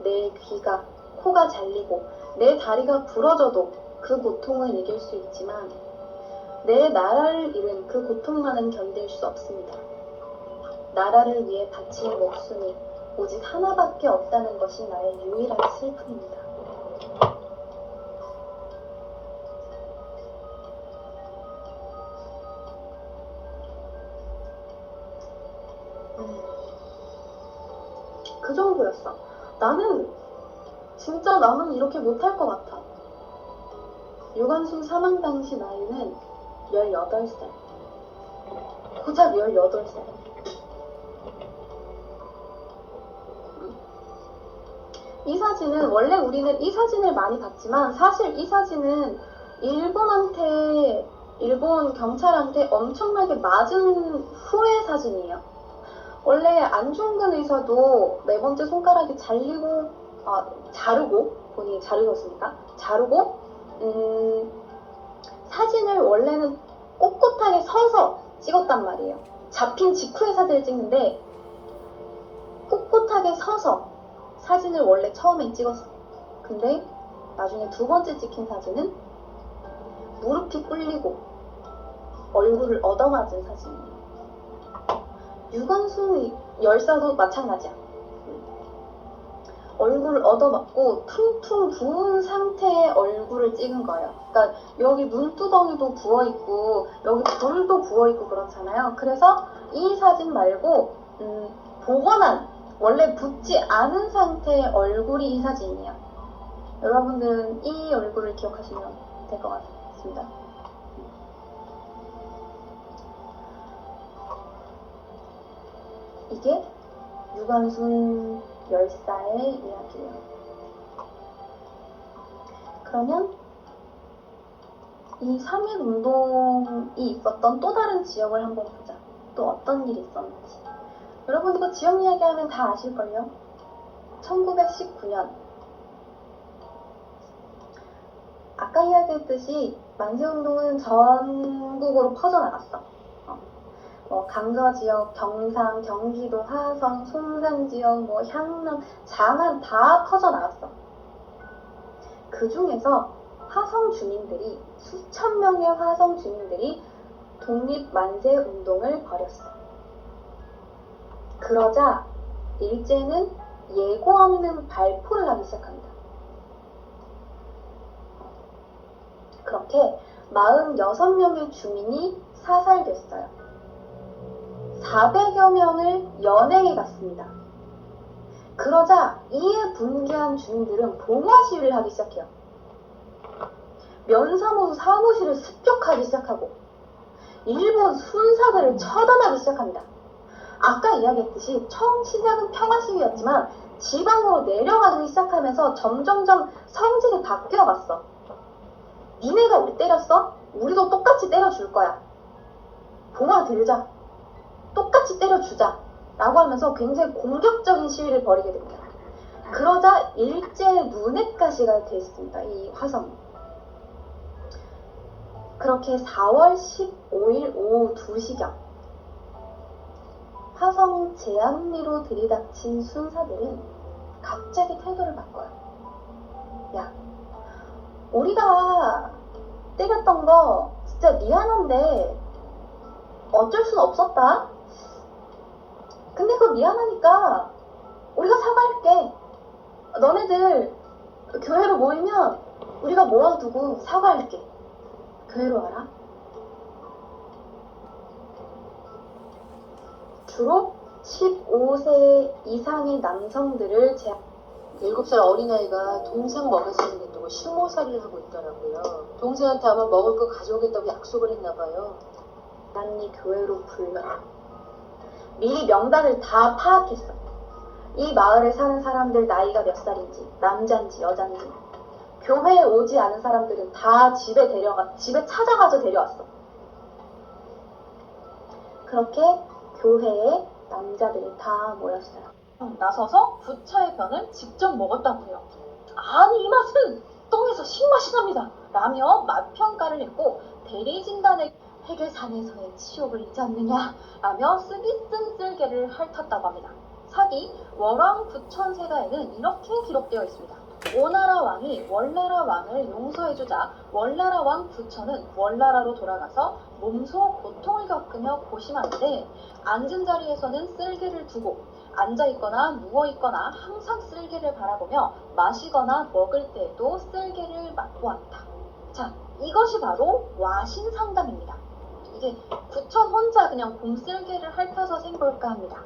내 귀가, 코가 잘리고 내 다리가 부러져도 그 고통을 이길 수 있지만 내 나라를 잃은 그 고통만은 견딜 수 없습니다. 나라를 위해 바친 목숨이 오직 하나밖에 없다는 것이 나의 유일한 슬픔입니다. 그 정도였어. 나는 이렇게 못할 것 같아. 유관순 사망 당시 나이는 18살. 고작 18살. 이 사진은 원래 우리는 이 사진을 많이 봤지만 사실 이 사진은 일본 경찰한테 엄청나게 맞은 후의 사진이에요. 원래 안중근 의사도 4번째 손가락이 잘리고 자르고, 본인이 자르셨으니까 자르고 사진을 원래는 꼿꼿하게 서서 찍었단 말이에요. 잡힌 직후에 사진을 찍는데 꼿꼿하게 서서 사진을 원래 처음에 찍었어. 근데 나중에 두 번째 찍힌 사진은 무릎이 꿇리고 얼굴을 얻어맞은 사진이에요. 유관순 열사도 마찬가지야. 얼굴을 얻어맞고 퉁퉁 부은 상태의 얼굴을 찍은 거예요. 그러니까 여기 눈두덩이도 부어있고 여기 볼도 부어있고 그렇잖아요. 그래서 이 사진 말고 복원한, 원래 붓지 않은 상태의 얼굴이 이 사진이에요. 여러분들은 이 얼굴을 기억하시면 될 것 같습니다. 이게 유관순 열사의 이야기예요. 그러면 이 3.1 운동이 있었던 또 다른 지역을 한번 보자. 또 어떤 일이 있었는지. 여러분 이거 지역 이야기하면 다 아실걸요? 1919년 아까 이야기했듯이 만세운동은 전국으로 퍼져나갔어. 강서 지역, 경상, 경기도, 화성, 송산 지역, 향남, 장안 다 퍼져나갔어. 그 중에서 화성 주민들이, 수천 명의 화성 주민들이 독립만세 운동을 벌였어. 그러자 일제는 예고 없는 발포를 하기 시작합니다. 그렇게 46명의 주민이 사살됐어요. 400여 명을 연행해 갔습니다. 그러자 이에 분개한 주민들은 봉화 시위를 하기 시작해요. 면사무소 사무실을 습격하기 시작하고 일본 순사들을 처단하기 시작합니다. 아까 이야기했듯이 처음 시작은 평화 시위였지만 지방으로 내려가기 시작하면서 점점점 성질이 바뀌어갔어. 니네가 우리 때렸어? 우리도 똑같이 때려줄 거야. 봉화 들자. 똑같이 때려주자 라고 하면서 굉장히 공격적인 시위를 벌이게 됩니다. 그러자 일제의 눈엣 가시가 됐습니다. 이 화성. 그렇게 4월 15일 오후 2시경 화성 제안리로 들이닥친 순사들은 갑자기 태도를 바꿔요. 야, 우리가 때렸던 거 진짜 미안한데 어쩔 순 없었다. 근데 그거 미안하니까 우리가 사과할게. 너네들 교회로 모이면 우리가 모아두고 사과할게. 교회로 와라. 주로 15세 이상의 남성들을 7살 어린아이가 동생 먹여주겠다고 식모살이를 하고 있더라고요. 동생한테 아마 먹을 거 가져오겠다고 약속을 했나봐요. 제안리 교회로 불러. 미리 명단을 다 파악했어. 이 마을에 사는 사람들 나이가 몇 살인지, 남자인지 여자인지. 교회에 오지 않은 사람들은 다 집에 찾아가서 데려왔어. 그렇게 교회에 남자들이 다 모였어요. 나서서 부처의 변을 직접 먹었다고요. 아니 이 맛은 똥에서 신맛이 납니다 라며 맛평가를 했고 대리진단에 해계산에서의 치욕을 잊지 않느냐 라며 쓰디쓴 쓸개를 핥았다고 합니다. 사기 월왕 부천세가에는 이렇게 기록되어 있습니다. 오나라 왕이 월나라 왕을 용서해주자 월나라 왕 부천은 월나라로 돌아가서 몸소 고통을 겪으며 고심하는데 앉은 자리에서는 쓸개를 두고 앉아있거나 누워있거나 항상 쓸개를 바라보며 마시거나 먹을 때에도 쓸개를 맛보았다. 자, 이것이 바로 와신상담입니다. 이게 부천 혼자 그냥 곰쓸개를 핥아서 생볼까 합니다.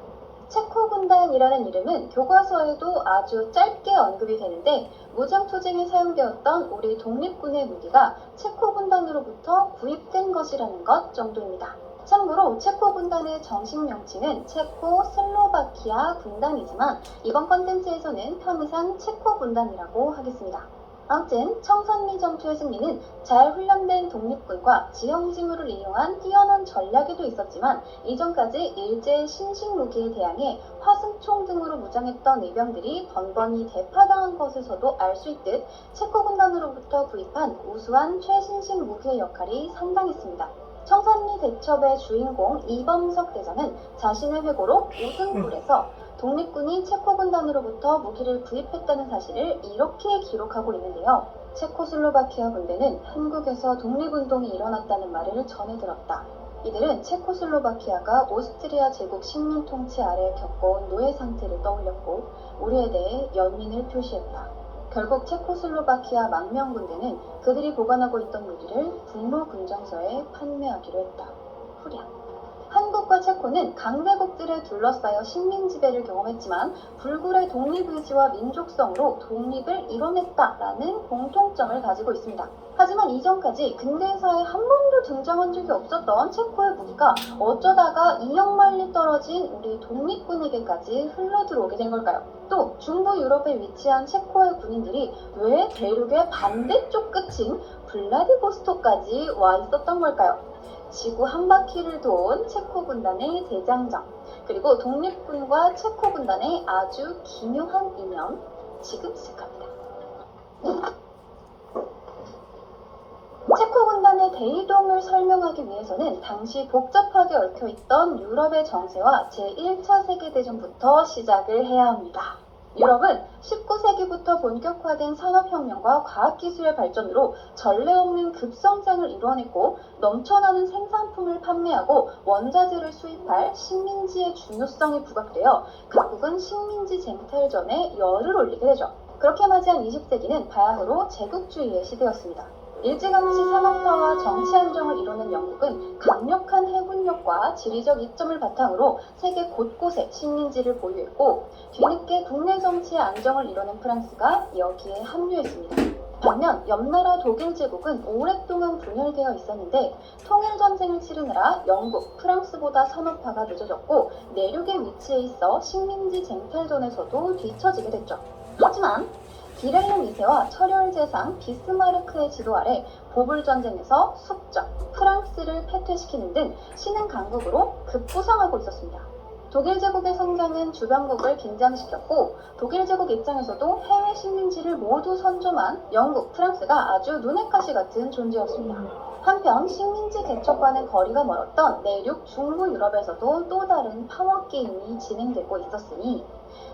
체코군단이라는 이름은 교과서에도 아주 짧게 언급이 되는데 무장투쟁에 사용되었던 우리 독립군의 무기가 체코군단으로부터 구입된 것이라는 것 정도입니다. 참고로 체코군단의 정식 명칭은 체코슬로바키아 군단이지만 이번 컨텐츠에서는 편의상 체코군단이라고 하겠습니다. 아무튼 청산리 전투의 승리는 잘 훈련된 독립군과 지형지물을 이용한 뛰어난 전략에도 있었지만 이전까지 일제의 신식 무기에 대항해 화승총 등으로 무장했던 의병들이 번번이 대파당한 것에서도 알 수 있듯 체코 군단으로부터 구입한 우수한 최신식 무기의 역할이 상당했습니다. 청산리 대첩의 주인공 이범석 대장은 자신의 회고록 우등굴에서 독립군이 체코 군단으로부터 무기를 구입했다는 사실을 이렇게 기록하고 있는데요. 체코슬로바키아 군대는 한국에서 독립운동이 일어났다는 말을 전해 들었다. 이들은 체코슬로바키아가 오스트리아 제국 식민 통치 아래 겪어온 노예 상태를 떠올렸고 우리에 대해 연민을 표시했다. 결국 체코슬로바키아 망명군대는 그들이 보관하고 있던 무기를 분노군정서에 판매하기로 했다. 후랴. 한국과 체코는 강대국들에 둘러싸여 식민 지배를 경험했지만 불굴의 독립의지와 민족성으로 독립을 이뤄냈다라는 공통점을 가지고 있습니다. 하지만 이전까지 근대사에 한 번도 등장한 적이 없었던 체코의 무기가 어쩌다가 2억 마일리 떨어진 우리 독립군에게까지 흘러들어오게 된 걸까요? 또 중부 유럽에 위치한 체코의 군인들이 왜 대륙의 반대쪽 끝인 블라디보스토크까지 와 있었던 걸까요? 지구 한 바퀴를 도운 체코 군단의 대장정, 그리고 독립군과 체코 군단의 아주 기묘한 인연, 지금 시작합니다. 체코 군단의 대이동을 설명하기 위해서는 당시 복잡하게 얽혀있던 유럽의 정세와 제1차 세계대전부터 시작을 해야 합니다. 유럽은 19세기부터 본격화된 산업혁명과 과학기술의 발전으로 전례 없는 급성장을 이뤄냈고 넘쳐나는 생산품을 판매하고 원자재를 수입할 식민지의 중요성이 부각되어 각국은 식민지 쟁탈전에 열을 올리게 되죠. 그렇게 맞이한 20세기는 바야흐로 제국주의의 시대였습니다. 일찌감치 산업화와 정치 안정을 이루는 영국은 강력한 해군력과 지리적 이점을 바탕으로 세계 곳곳에 식민지를 보유했고 뒤늦게 국내 정치의 안정을 이루는 프랑스가 여기에 합류했습니다. 반면 옆나라 독일 제국은 오랫동안 분열되어 있었는데 통일전쟁을 치르느라 영국, 프랑스보다 산업화가 늦어졌고 내륙에 위치해 있어 식민지 쟁탈전에서도 뒤처지게 됐죠. 하지만 비렐름 2세와 철혈 제상 비스마르크의 지도 아래 보불전쟁에서 숙적, 프랑스를 패퇴시키는 등 신흥 강국으로 급부상하고 있었습니다. 독일 제국의 성장은 주변국을 긴장시켰고 독일 제국 입장에서도 해외 식민지를 모두 선점한 영국, 프랑스가 아주 눈의 가시 같은 존재였습니다. 한편 식민지 개척과는 거리가 멀었던 내륙 중부 유럽에서도 또 다른 파워 게임이 진행되고 있었으니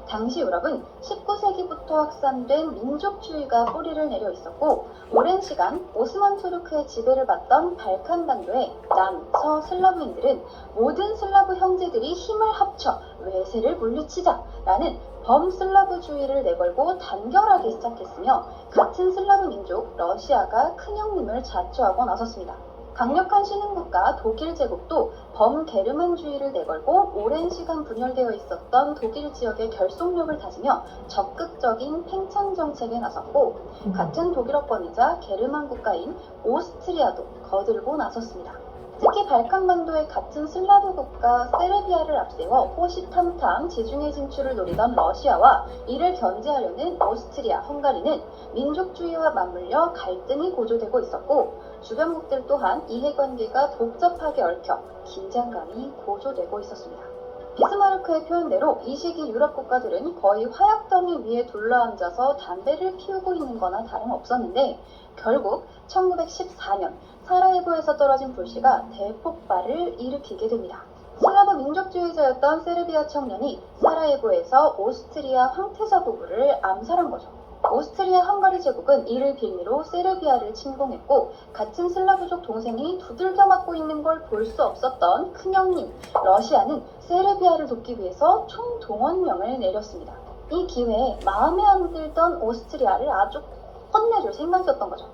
당시 유럽은 19세기부터 확산된 민족주의가 뿌리를 내려 있었고 오랜 시간 오스만 투르크의 지배를 받던 발칸반도의 남, 서 슬라브인들은 모든 슬라브 형제들이 힘을 합쳐 외세를 물리치자라는 범슬라브주의를 내걸고 단결하기 시작했으며 같은 슬라브 민족 러시아가 큰형님을 자초하고 나섰습니다. 강력한 신흥국가 독일 제국도 범게르만주의를 내걸고 오랜 시간 분열되어 있었던 독일 지역의 결속력을 다지며 적극적인 팽창 정책에 나섰고 같은 독일어권이자 게르만 국가인 오스트리아도 거들고 나섰습니다. 특히 발칸반도의 같은 슬라브 국가 세르비아를 앞세워 호시탐탐 지중해 진출을 노리던 러시아와 이를 견제하려는 오스트리아, 헝가리는 민족주의와 맞물려 갈등이 고조되고 있었고 주변국들 또한 이해관계가 복잡하게 얽혀 긴장감이 고조되고 있었습니다. 비스마르크의 표현대로 이 시기 유럽 국가들은 거의 화약더미 위에 둘러앉아서 담배를 피우고 있는 거나 다름없었는데 결국 1914년 사라예보에서 떨어진 불씨가 대폭발을 일으키게 됩니다. 슬라브 민족주의자였던 세르비아 청년이 사라예보에서 오스트리아 황태자 부부를 암살한 거죠. 오스트리아 헝가리 제국은 이를 빌미로 세르비아를 침공했고 같은 슬라브족 동생이 두들겨 맞고 있는 걸 볼 수 없었던 큰형님 러시아는 세르비아를 돕기 위해서 총동원령을 내렸습니다. 이 기회에 마음에 안 들던 오스트리아를 아주 혼내줄 생각이었던 거죠.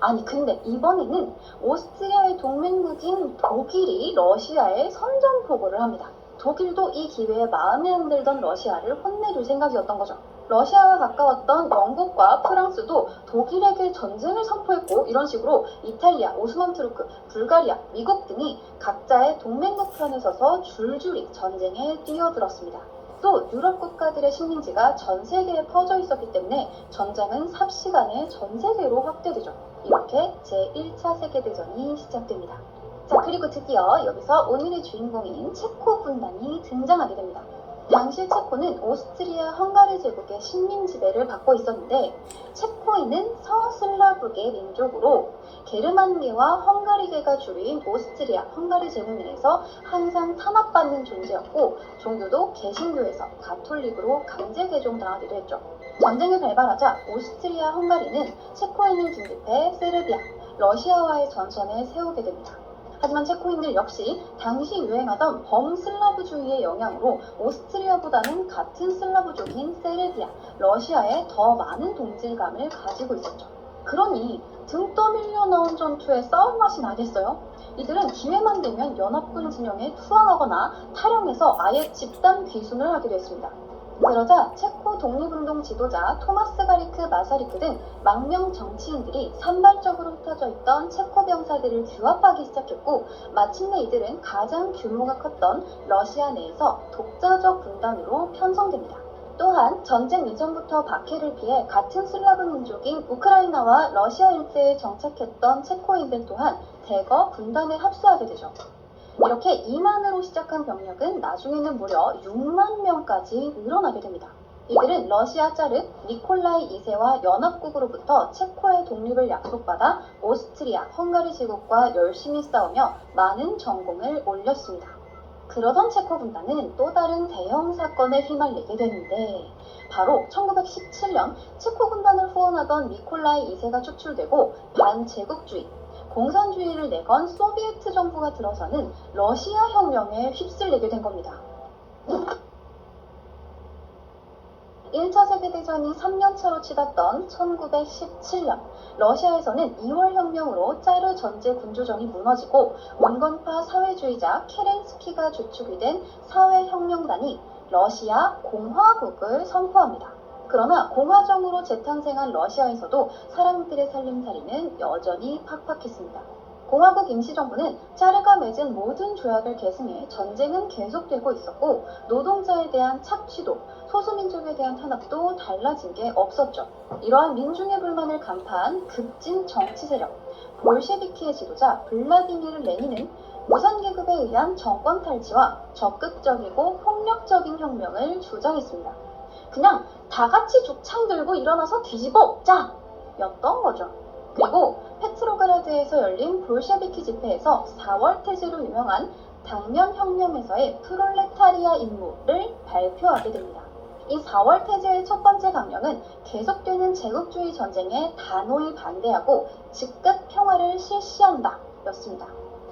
아니 근데 이번에는 오스트리아의 동맹국인 독일이 러시아에 선전포고를 합니다. 독일도 이 기회에 마음에 안 들던 러시아를 혼내줄 생각이었던 거죠. 러시아와 가까웠던 영국과 프랑스도 독일에게 전쟁을 선포했고 이런 식으로 이탈리아, 오스만 투르크, 불가리아, 미국 등이 각자의 동맹국 편에 서서 줄줄이 전쟁에 뛰어들었습니다. 또 유럽 국가들의 식민지가 전 세계에 퍼져 있었기 때문에 전쟁은 삽시간에 전 세계로 확대되죠. 이렇게 제1차 세계대전이 시작됩니다. 자, 그리고 드디어 여기서 오늘의 주인공인 체코 군단이 등장하게 됩니다. 당시 체코는 오스트리아 헝가리 제국의 식민 지배를 받고 있었는데, 체코인은 서슬라브계 민족으로 게르만계와 헝가리계가 주류인 오스트리아 헝가리 제국 내에서 항상 탄압받는 존재였고, 종교도 개신교에서 가톨릭으로 강제 개종당하기도 했죠. 전쟁이 발발하자 오스트리아 헝가리는 체코인을 중립해 세르비아, 러시아와의 전선을 세우게 됩니다. 하지만 체코인들 역시 당시 유행하던 범슬라브주의의 영향으로 오스트리아보다는 같은 슬라브족인 세르비아, 러시아에 더 많은 동질감을 가지고 있었죠. 그러니 등 떠밀려 나온 전투에 싸울 맛이 나겠어요? 이들은 기회만 되면 연합군 진영에 투항하거나 탈영해서 아예 집단 귀순을 하기도 했습니다. 그러자 체코 독립운동 지도자 토마스 가리크 마사리크 등 망명 정치인들이 산발적으로 흩어져 있던 체코 병사들을 규합하기 시작했고, 마침내 이들은 가장 규모가 컸던 러시아 내에서 독자적 군단으로 편성됩니다. 또한 전쟁 이전부터 박해를 피해 같은 슬라브 민족인 우크라이나와 러시아 일대에 정착했던 체코인들 또한 대거 군단에 합수하게 되죠. 이렇게 2만으로 시작한 병력은 나중에는 무려 6만 명까지 늘어나게 됩니다. 이들은 러시아 짜르 니콜라이 2세와 연합국으로부터 체코의 독립을 약속받아 오스트리아, 헝가리 제국과 열심히 싸우며 많은 전공을 올렸습니다. 그러던 체코 군단은 또 다른 대형 사건에 휘말리게 되는데, 바로 1917년 체코 군단을 후원하던 니콜라이 2세가 축출되고 반제국주의, 공산주의를 내건 소비에트 정부가 들어서는 러시아 혁명에 휩쓸리게 된 겁니다. 1차 세계대전이 3년차로 치닫던 1917년, 러시아에서는 2월 혁명으로 짜르 전제 군주정이 무너지고 온건파 사회주의자 케렌스키가 주축이 된 사회혁명단이 러시아 공화국을 선포합니다. 그러나 공화정으로 재탄생한 러시아에서도 사람들의 살림살이는 여전히 팍팍했습니다. 공화국 임시정부는 짜르가 맺은 모든 조약을 계승해 전쟁은 계속되고 있었고, 노동자에 대한 착취도, 소수민족에 대한 탄압도 달라진 게 없었죠. 이러한 민중의 불만을 간파한 급진 정치 세력, 볼셰비키의 지도자 블라디미르 레닌은 무산계급에 의한 정권 탈취와 적극적이고 폭력적인 혁명을 주장했습니다. 그냥 다 같이 죽창 들고 일어나서 뒤집어 엎자! 였던 거죠. 그리고 페트로그라드에서 열린 볼셰비키 집회에서 4월 태제로 유명한 당면 혁명에서의 프롤레타리아 임무를 발표하게 됩니다. 이 4월 태제의 첫 번째 강령은 계속되는 제국주의 전쟁에 단호히 반대하고 즉각 평화를 실시한다 였습니다.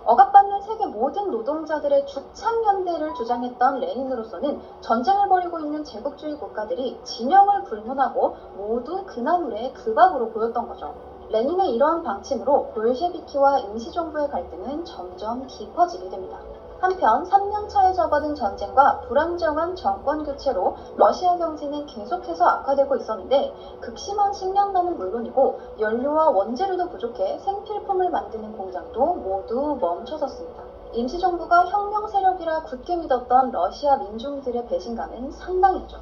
억압받는 세계 모든 노동자들의 죽창연대를 주장했던 레닌으로서는 전쟁을 벌이고 있는 제국주의 국가들이 진영을 불문하고 모두 그 나물의 그 밥으로 보였던 거죠. 레닌의 이러한 방침으로 볼셰비키와 임시정부의 갈등은 점점 깊어지게 됩니다. 한편 3년차에 접어든 전쟁과 불안정한 정권 교체로 러시아 경제는 계속해서 악화되고 있었는데, 극심한 식량난은 물론이고 연료와 원재료도 부족해 생필품을 만드는 공장도 모두 멈춰섰습니다. 임시정부가 혁명 세력이라 굳게 믿었던 러시아 민중들의 배신감은 상당했죠.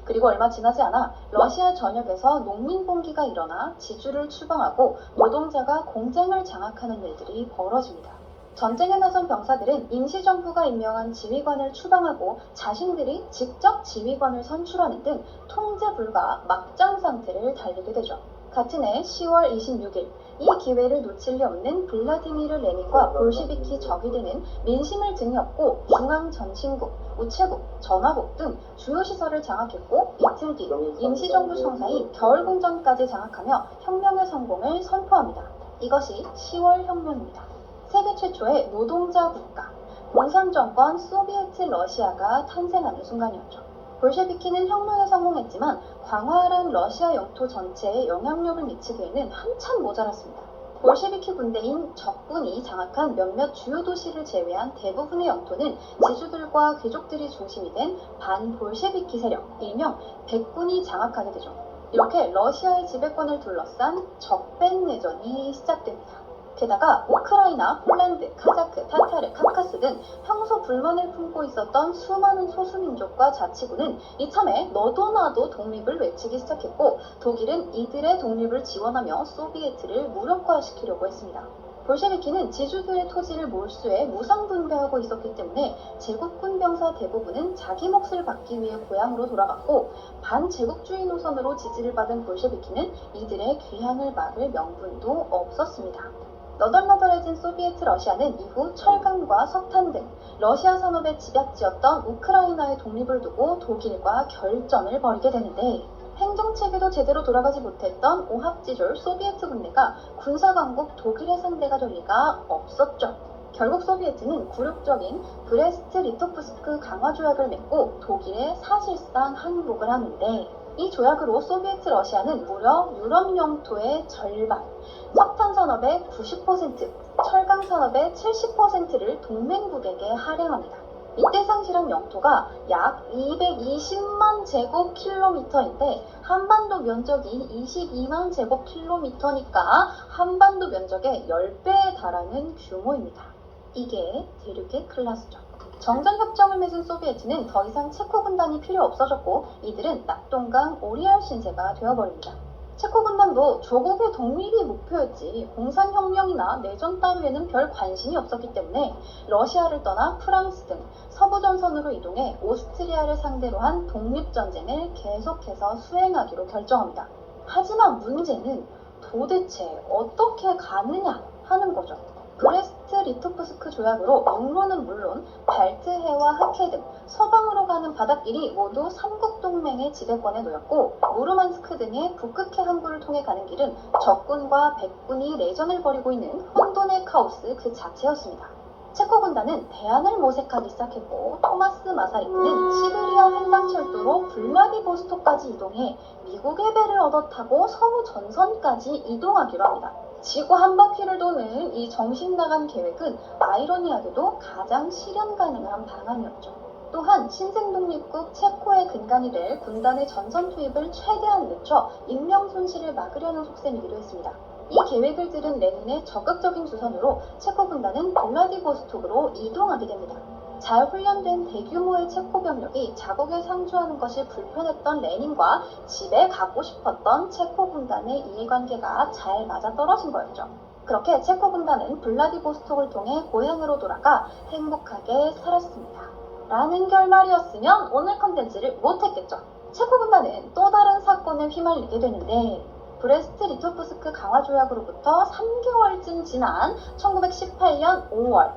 그리고 얼마 지나지 않아 러시아 전역에서 농민봉기가 일어나 지주를 추방하고 노동자가 공장을 장악하는 일들이 벌어집니다. 전쟁에 나선 병사들은 임시정부가 임명한 지휘관을 추방하고 자신들이 직접 지휘관을 선출하는 등 통제 불가 막장 상태를 달리게 되죠. 같은 해 10월 26일, 이 기회를 놓칠 리 없는 블라디미르 레닌과 볼셰비키 적이 되는 민심을 등에 업고 중앙전신국, 우체국, 전화국 등 주요 시설을 장악했고, 이틀 뒤 임시정부 청사인 겨울공장까지 장악하며 혁명의 성공을 선포합니다. 이것이 10월 혁명입니다. 세계 최초의 노동자 국가, 공산정권 소비에트 러시아가 탄생하는 순간이었죠. 볼셰비키는 혁명에 성공했지만 광활한 러시아 영토 전체에 영향력을 미치기에는 한참 모자랐습니다. 볼셰비키 군대인 적군이 장악한 몇몇 주요 도시를 제외한 대부분의 영토는 지주들과 귀족들이 중심이 된 반볼셰비키 세력, 일명 백군이 장악하게 되죠. 이렇게 러시아의 지배권을 둘러싼 적백내전이 시작됩니다. 게다가 우크라이나, 폴란드, 카자크, 타타르, 카카스 등 평소 불만을 품고 있었던 수많은 소수민족과 자치구는 이참에 너도 나도 독립을 외치기 시작했고 독일은 이들의 독립을 지원하며 소비에트를 무력화시키려고 했습니다. 볼셰비키는 지주들의 토지를 몰수해 무상분배하고 있었기 때문에 제국군 병사 대부분은 자기 몫을 받기 위해 고향으로 돌아갔고 반제국주의 노선으로 지지를 받은 볼셰비키는 이들의 귀향을 막을 명분도 없었습니다. 너덜너덜해진 소비에트 러시아는 이후 철강과 석탄 등 러시아 산업의 집약지였던 우크라이나의 독립을 두고 독일과 결전을 벌이게 되는데 행정체계도 제대로 돌아가지 못했던 오합지졸 소비에트 군대가 군사강국 독일의 상대가 될 리가 없었죠. 결국 소비에트는 굴욕적인 브레스트 리토프스크 강화 조약을 맺고 독일에 사실상 항복을 하는데 이 조약으로 소비에트 러시아는 무려 유럽 영토의 절반, 석탄 산업의 90%, 철강 산업의 70%를 동맹국에게 할애합니다. 이때 상실한 영토가 약 220만 제곱킬로미터인데 한반도 면적이 22만 제곱킬로미터니까 한반도 면적의 10배에 달하는 규모입니다. 이게 대륙의 클라스죠. 정전협정을 맺은 소비에트는 더 이상 체코 군단이 필요 없어졌고 이들은 낙동강 오리알 신세가 되어버립니다. 체코 군단도 조국의 독립이 목표였지 공산혁명이나 내전 따위에는 별 관심이 없었기 때문에 러시아를 떠나 프랑스 등 서부 전선으로 이동해 오스트리아를 상대로 한 독립전쟁을 계속해서 수행하기로 결정합니다. 하지만 문제는 도대체 어떻게 가느냐 하는 거죠. 브레스트 리토프스크 조약으로 육로는 물론 발트해와 흑해 등 서방으로 가는 바닷길이 모두 삼국동맹의 지배권에 놓였고 무르만스크 등의 북극해 항구를 통해 가는 길은 적군과 백군이 내전을 벌이고 있는 혼돈의 카오스 그 자체였습니다. 체코 군단은 대안을 모색하기 시작했고 토마스 마사리크는 시베리아 횡단철도로 블라디보스토크까지 이동해 미국의 배를 얻어 타고 서부 전선까지 이동하기로 합니다. 지구 한 바퀴를 도는 이 정신나간 계획은 아이러니하게도 가장 실현 가능한 방안이었죠. 또한 신생독립국 체코의 근간이 될 군단의 전선 투입을 최대한 늦춰 인명 손실을 막으려는 속셈이기도 했습니다. 이 계획을 들은 레닌의 적극적인 주선으로 체코 군단은 블라디보스톡으로 이동하게 됩니다. 잘 훈련된 대규모의 체코 병력이 자국에 상주하는 것이 불편했던 레닌과 집에 가고 싶었던 체코 군단의 이해관계가 잘 맞아떨어진 거였죠. 그렇게 체코 군단은 블라디보스톡을 통해 고향으로 돌아가 행복하게 살았습니다. 라는 결말이었으면 오늘 컨텐츠를 못했겠죠. 체코 군단은 또 다른 사건에 휘말리게 되는데 브레스트 리토프스크 강화 조약으로부터 3개월쯤 지난 1918년 5월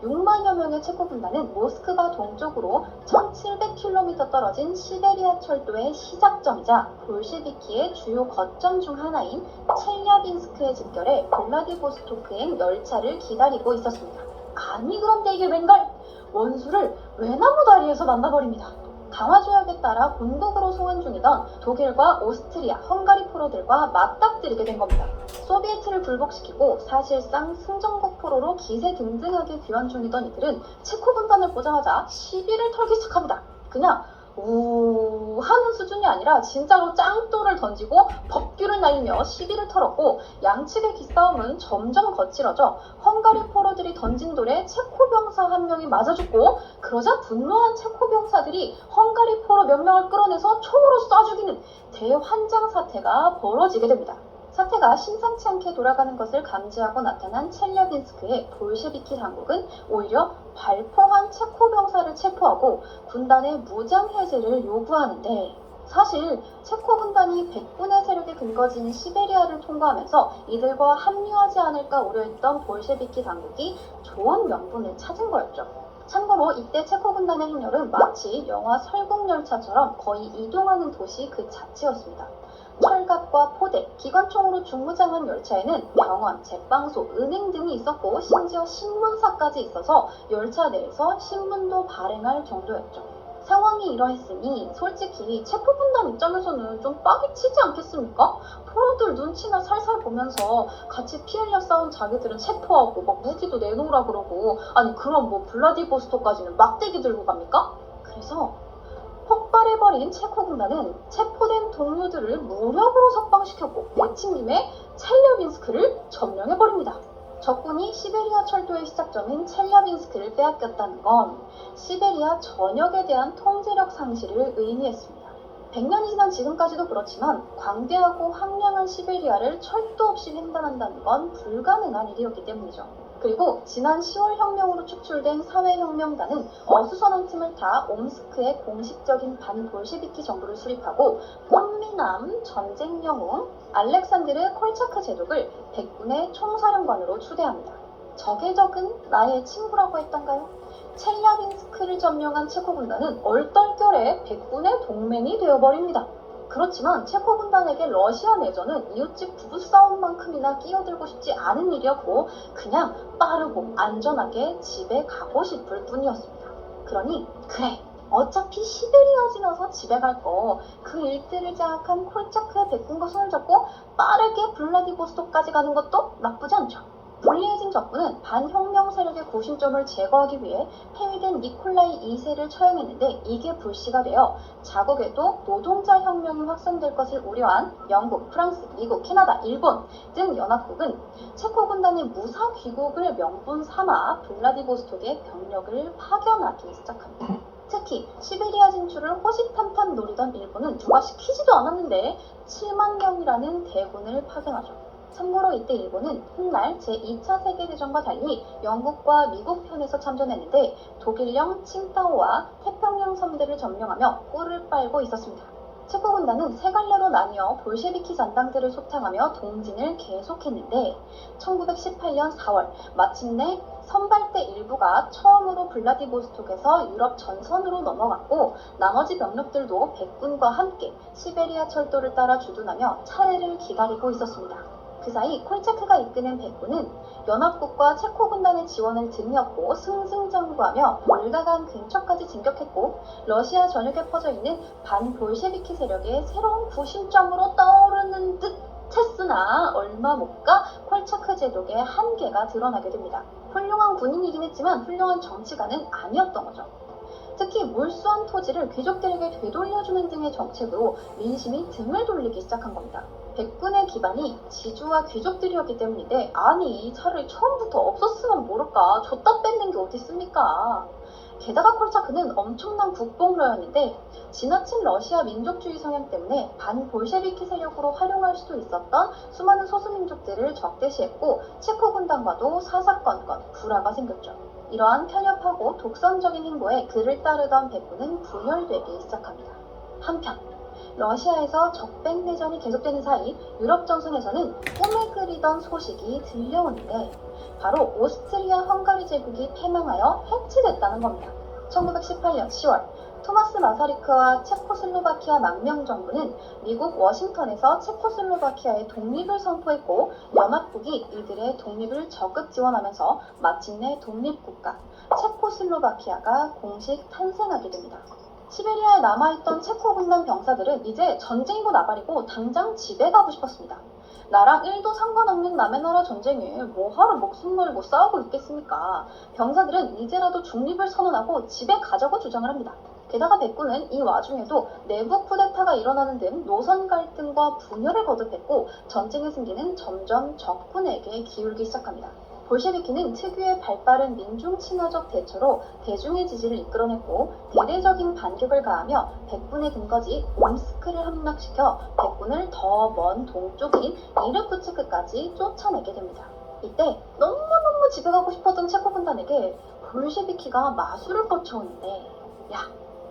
6만여 명의 체코 군단은 모스크바 동쪽으로 1700km 떨어진 시베리아 철도의 시작점이자 볼셰비키의 주요 거점 중 하나인 첼랴빈스크에 집결해 블라디보스토크행 열차를 기다리고 있었습니다. 아니 그런데 이게 웬걸? 원수를 외나무 다리에서 만나버립니다. 강화 조약에 따라 본국으로 송환 중이던 독일과 오스트리아, 헝가리 포로들과 맞닥뜨리게 된 겁니다. 소비에트를 굴복시키고 사실상 승전국 포로로 기세등등하게 귀환 중이던 이들은 체코 군단을 보자마자 시비를 털기 시작합니다. 그냥 우 하는 수준이 아니라 진짜로 짱돌을 던지고 법규를 날리며 시비를 털었고 양측의 기싸움은 점점 거칠어져 헝가리 포로들이 던진 돌에 체코 병사 한 명이 맞아 죽고 그러자 분노한 체코 병사들이 헝가리 포로 몇 명을 끌어내서 총으로 쏴 죽이는 대환장 사태가 벌어지게 됩니다. 사태가 심상치 않게 돌아가는 것을 감지하고 나타난 첼랴빈스크의 볼셰비키 당국은 오히려 발포한 체코 병사를 체포하고 군단의 무장 해제를 요구하는데 사실 체코 군단이 백군의 세력이 근거지인 시베리아를 통과하면서 이들과 합류하지 않을까 우려했던 볼셰비키 당국이 좋은 명분을 찾은 거였죠. 참고로 이때 체코 군단의 행렬은 마치 영화 설국열차처럼 거의 이동하는 도시 그 자체였습니다. 철갑과 포대, 기관총으로 중무장한 열차에는 병원, 제빵소, 은행 등이 있었고 심지어 신문사까지 있어서 열차 내에서 신문도 발행할 정도였죠. 상황이 이러했으니 솔직히 체코 군단 입장에서는 좀 빡이 치지 않겠습니까? 포로들 눈치나 살살 보면서 같이 피 흘려 싸운 자기들은 체포하고 막 무기도 내놓으라 그러고 아니 그럼 뭐 블라디보스토크까지는 막대기 들고 갑니까? 그래서 폭발해버린 체코 군단은 체포된 동료들을 무력으로 석방시켰고 내친김에 첼랴빈스크를 점령해버립니다. 적군이 시베리아 철도의 시작점인 첼야빈스크를 빼앗겼다는 건 시베리아 전역에 대한 통제력 상실을 의미했습니다. 100년이 지난 지금까지도 그렇지만 광대하고 황량한 시베리아를 철도 없이 횡단한다는 건 불가능한 일이었기 때문이죠. 그리고 지난 10월 혁명으로 축출된 사회혁명단은 어수선한 틈을 타 옴스크의 공식적인 반볼셰비키 정부를 수립하고 꽃미남 전쟁 영웅 알렉산드르 콜차크 제독을 백군의 총사령관으로 추대합니다. 적의 적은 나의 친구라고 했던가요? 첼야빈스크를 점령한 체코 군단은 얼떨결에 백군의 동맹이 되어버립니다. 그렇지만 체코 군단에게 러시아 내전은 이웃집 부부싸움만큼이나 끼어들고 싶지 않은 일이었고 그냥 빠르고 안전하게 집에 가고 싶을 뿐이었습니다. 그러니 그래, 어차피 시베리아 지나서 집에 갈 거 그 일대를 장악한 콜차크의 백군과 손을 잡고 빠르게 블라디보스토크까지 가는 것도 나쁘지 않죠. 불리해진 적군은 반혁명 세력의 구심점을 제거하기 위해 폐위된 니콜라이 2세를 처형했는데 이게 불씨가 되어 자국에도 노동자 혁명이 확산될 것을 우려한 영국, 프랑스, 미국, 캐나다, 일본 등 연합국은 체코 군단의 무사 귀국을 명분 삼아 블라디보스톡에 병력을 파견하기 시작합니다. 특히 시베리아 진출을 호시탐탐 노리던 일본은 누가 시키지도 않았는데 7만 명이라는 대군을 파견하죠. 참고로 이때 일본은 훗날 제2차 세계대전과 달리 영국과 미국 편에서 참전했는데 독일령 칭다오와 태평양 섬들을 점령하며 꿀을 빨고 있었습니다. 체코 군단은 세 갈래로 나뉘어 볼셰비키 전당들을 소탕하며 동진을 계속했는데 1918년 4월 마침내 선발대 일부가 처음으로 블라디보스톡에서 유럽 전선으로 넘어갔고 나머지 병력들도 백군과 함께 시베리아 철도를 따라 주둔하며 차례를 기다리고 있었습니다. 그 사이 콜차크가 이끄는 백군은 연합국과 체코 군단의 지원을 등이었고 승승장구하며 몰다강 근처까지 진격했고 러시아 전역에 퍼져있는 반볼셰비키 세력의 새로운 구심점으로 떠오르는 듯 했으나 얼마 못 가 콜차크 제독의 한계가 드러나게 됩니다. 훌륭한 군인이긴 했지만 훌륭한 정치가는 아니었던 거죠. 특히 몰수한 토지를 귀족들에게 되돌려주는 등의 정책으로 민심이 등을 돌리기 시작한 겁니다. 백군의 기반이 지주와 귀족들이었기 때문인데 아니 차라리 처음부터 없었으면 모를까 줬다 뺏는 게 어디 있습니까? 게다가 콜차크는 엄청난 국뽕러였는데 지나친 러시아 민족주의 성향 때문에 반볼셰비키 세력으로 활용할 수도 있었던 수많은 소수민족들을 적대시했고 체코 군단과도 사사건건 불화가 생겼죠. 이러한 편협하고 독선적인 행보에 그를 따르던 백군은 분열되기 시작합니다. 한편 러시아에서 적백내전이 계속되는 사이 유럽 전선에서는 꿈에 그리던 소식이 들려오는데 바로 오스트리아 헝가리 제국이 패망하여 해체됐다는 겁니다. 1918년 10월 토마스 마사리크와 체코슬로바키아 망명정부는 미국 워싱턴에서 체코슬로바키아의 독립을 선포했고 연합국이 이들의 독립을 적극 지원하면서 마침내 독립국가 체코슬로바키아가 공식 탄생하게 됩니다. 시베리아에 남아있던 체코 군단 병사들은 이제 전쟁이고 나발이고 당장 집에 가고 싶었습니다. 나랑 1도 상관없는 남의 나라 전쟁에 뭐하러 목숨 걸고 싸우고 있겠습니까? 병사들은 이제라도 중립을 선언하고 집에 가자고 주장을 합니다. 게다가 백군은 이 와중에도 내부 쿠데타가 일어나는 등 노선 갈등과 분열을 거듭했고 전쟁의 승기는 점점 적군에게 기울기 시작합니다. 볼셰비키는 특유의 발빠른 민중 친화적 대처로 대중의 지지를 이끌어냈고 대대적인 반격을 가하며 백군의 근거지 옴스크를 함락시켜 백군을 더 먼 동쪽인 이르쿠츠크까지 쫓아내게 됩니다. 이때 너무너무 집에 가고 싶었던 체코 군단에게 볼셰비키가 마술을 뻗쳐오는데 야,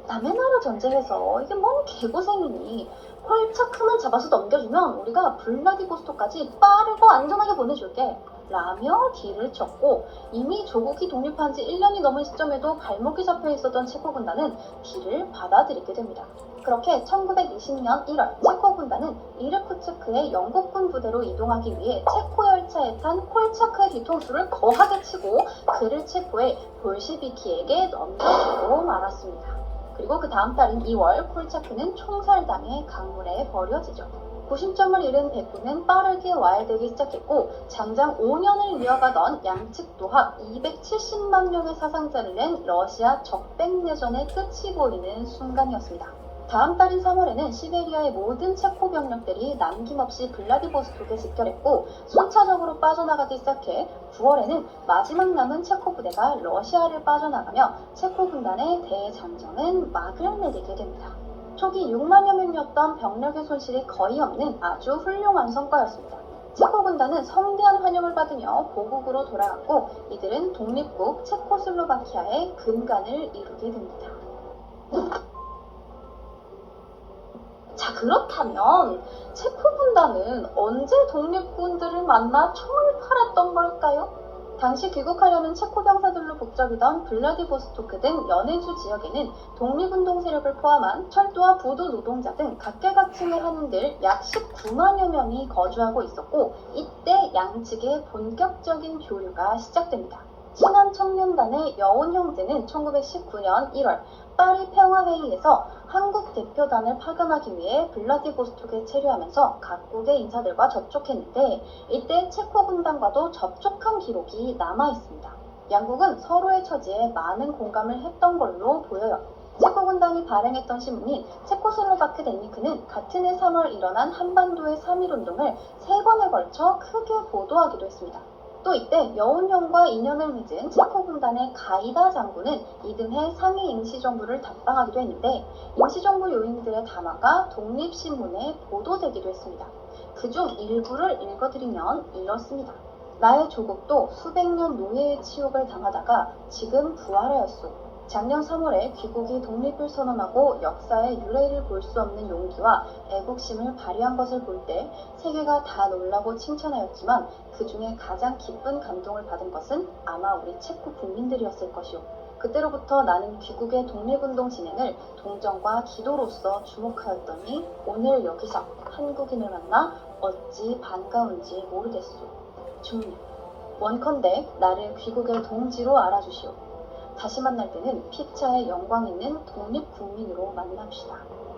남의 나라 전쟁에서 이게 뭔 개고생이니 콜차크만 잡아서 넘겨주면 우리가 블라디보스토크까지 빠르고 안전하게 보내줄게 라며 딜을 쳤고 이미 조국이 독립한 지 1년이 넘은 시점에도 발목이 잡혀 있었던 체코 군단은 딜을 받아들이게 됩니다. 그렇게 1920년 1월 체코 군단은 이르쿠츠크의 영국군 부대로 이동하기 위해 체코 열차에 탄 콜차크의 뒤통수를 거하게 치고 그를 체포해 볼셰비키에게 넘겨주고 말았습니다. 그리고 그 다음 달인 2월 콜차크는 총살당해 강물에 버려지죠. 구심점을 잃은 백군은 빠르게 와해되기 시작했고 장장 5년을 이어가던 양측 도합 270만 명의 사상자를 낸 러시아 적백내전의 끝이 보이는 순간이었습니다. 다음 달인 3월에는 시베리아의 모든 체코 병력들이 남김없이 블라디보스톡에 집결했고 순차적으로 빠져나가기 시작해 9월에는 마지막 남은 체코 부대가 러시아를 빠져나가며 체코 군단의 대장정은 막을 내리게 됩니다. 초기 6만여 명이었던 병력의 손실이 거의 없는 아주 훌륭한 성과였습니다. 체코 군단은 성대한 환영을 받으며 고국으로 돌아갔고 이들은 독립국 체코슬로바키아의 근간을 이루게 됩니다. 자, 그렇다면 체코 군단은 언제 독립군들을 만나 총을 팔았던 걸까요? 당시 귀국하려는 체코 병사들로 북적이던 블라디보스토크 등 연해주 지역에는 독립운동 세력을 포함한 철도와 부도 노동자 등 각계각층의 한인들 약 19만여 명이 거주하고 있었고 이때 양측의 본격적인 교류가 시작됩니다. 친한 청년단의 여온 형제는 1919년 1월 파리 평화회의에서 한국 대표단을 파견하기 위해 블라디보스톡에 체류하면서 각국의 인사들과 접촉했는데 이때 체코 군단과도 접촉한 기록이 남아있습니다. 양국은 서로의 처지에 많은 공감을 했던 걸로 보여요. 체코 군단이 발행했던 신문인 체코슬로바크 덴니크는 같은 해 3월 일어난 한반도의 3.1운동을 3번에 걸쳐 크게 보도하기도 했습니다. 또 이때 여운형과 인연을 맺은 체코 군단의 가이다 장군은 이듬해 상해 임시정부를 답방하기도 했는데 임시정부 요인들의 담화가 독립신문에 보도되기도 했습니다. 그중 일부를 읽어드리면 이렇습니다. 나의 조국도 수백 년 노예의 치욕을 당하다가 지금 부활하였소. 작년 3월에 귀국이 독립을 선언하고 역사의 유례를 볼 수 없는 용기와 애국심을 발휘한 것을 볼 때 세계가 다 놀라고 칭찬하였지만 그 중에 가장 기쁜 감동을 받은 것은 아마 우리 체코 국민들이었을 것이오. 그때로부터 나는 귀국의 독립운동 진행을 동정과 기도로서 주목하였더니 오늘 여기서 한국인을 만나 어찌 반가운지 모르겠소. 중립. 원컨대 나를 귀국의 동지로 알아주시오. 다시 만날 때는 피차의 영광 있는 독립국민으로 만납시다.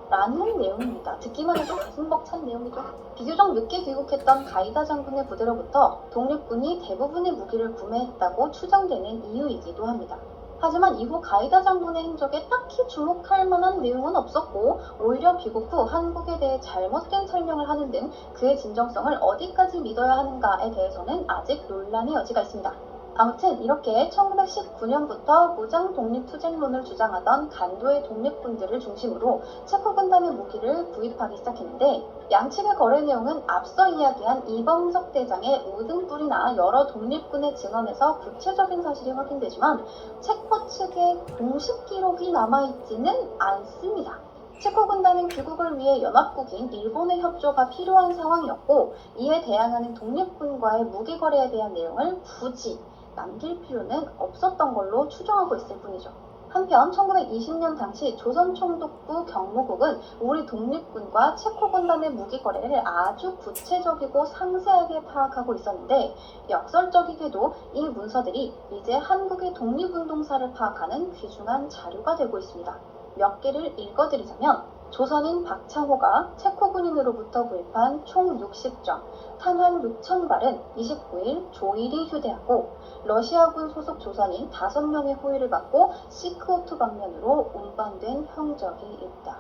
라는 내용입니다. 듣기만 해도 가슴 벅찬 내용이죠. 비교적 늦게 귀국했던 가이다 장군의 부대로부터 독립군이 대부분의 무기를 구매했다고 추정되는 이유이기도 합니다. 하지만 이후 가이다 장군의 행적에 딱히 주목할 만한 내용은 없었고 오히려 귀국 후 한국에 대해 잘못된 설명을 하는 등 그의 진정성을 어디까지 믿어야 하는가에 대해서는 아직 논란의 여지가 있습니다. 아무튼 이렇게 1919년부터 무장 독립투쟁론을 주장하던 간도의 독립군들을 중심으로 체코 군단의 무기를 구입하기 시작했는데 양측의 거래 내용은 앞서 이야기한 이범석 대장의 우등불이나 여러 독립군의 증언에서 구체적인 사실이 확인되지만 체코 측의 공식 기록이 남아있지는 않습니다. 체코 군단은 귀국을 위해 연합국인 일본의 협조가 필요한 상황이었고 이에 대항하는 독립군과의 무기 거래에 대한 내용을 굳이 남길 필요는 없었던 걸로 추정하고 있을 뿐이죠. 한편 1920년 당시 조선총독부 경무국은 우리 독립군과 체코 군단의 무기 거래를 아주 구체적이고 상세하게 파악하고 있었는데 역설적이게도 이 문서들이 이제 한국의 독립운동사를 파악하는 귀중한 자료가 되고 있습니다. 몇 개를 읽어드리자면 조선인 박창호가 체코 군인으로부터 구입한 총 60정, 탄환 6,000발은 29일 조일이 휴대하고 러시아군 소속 조선인 5명의 호위를 받고 시크오트 방면으로 운반된 형적이 있다.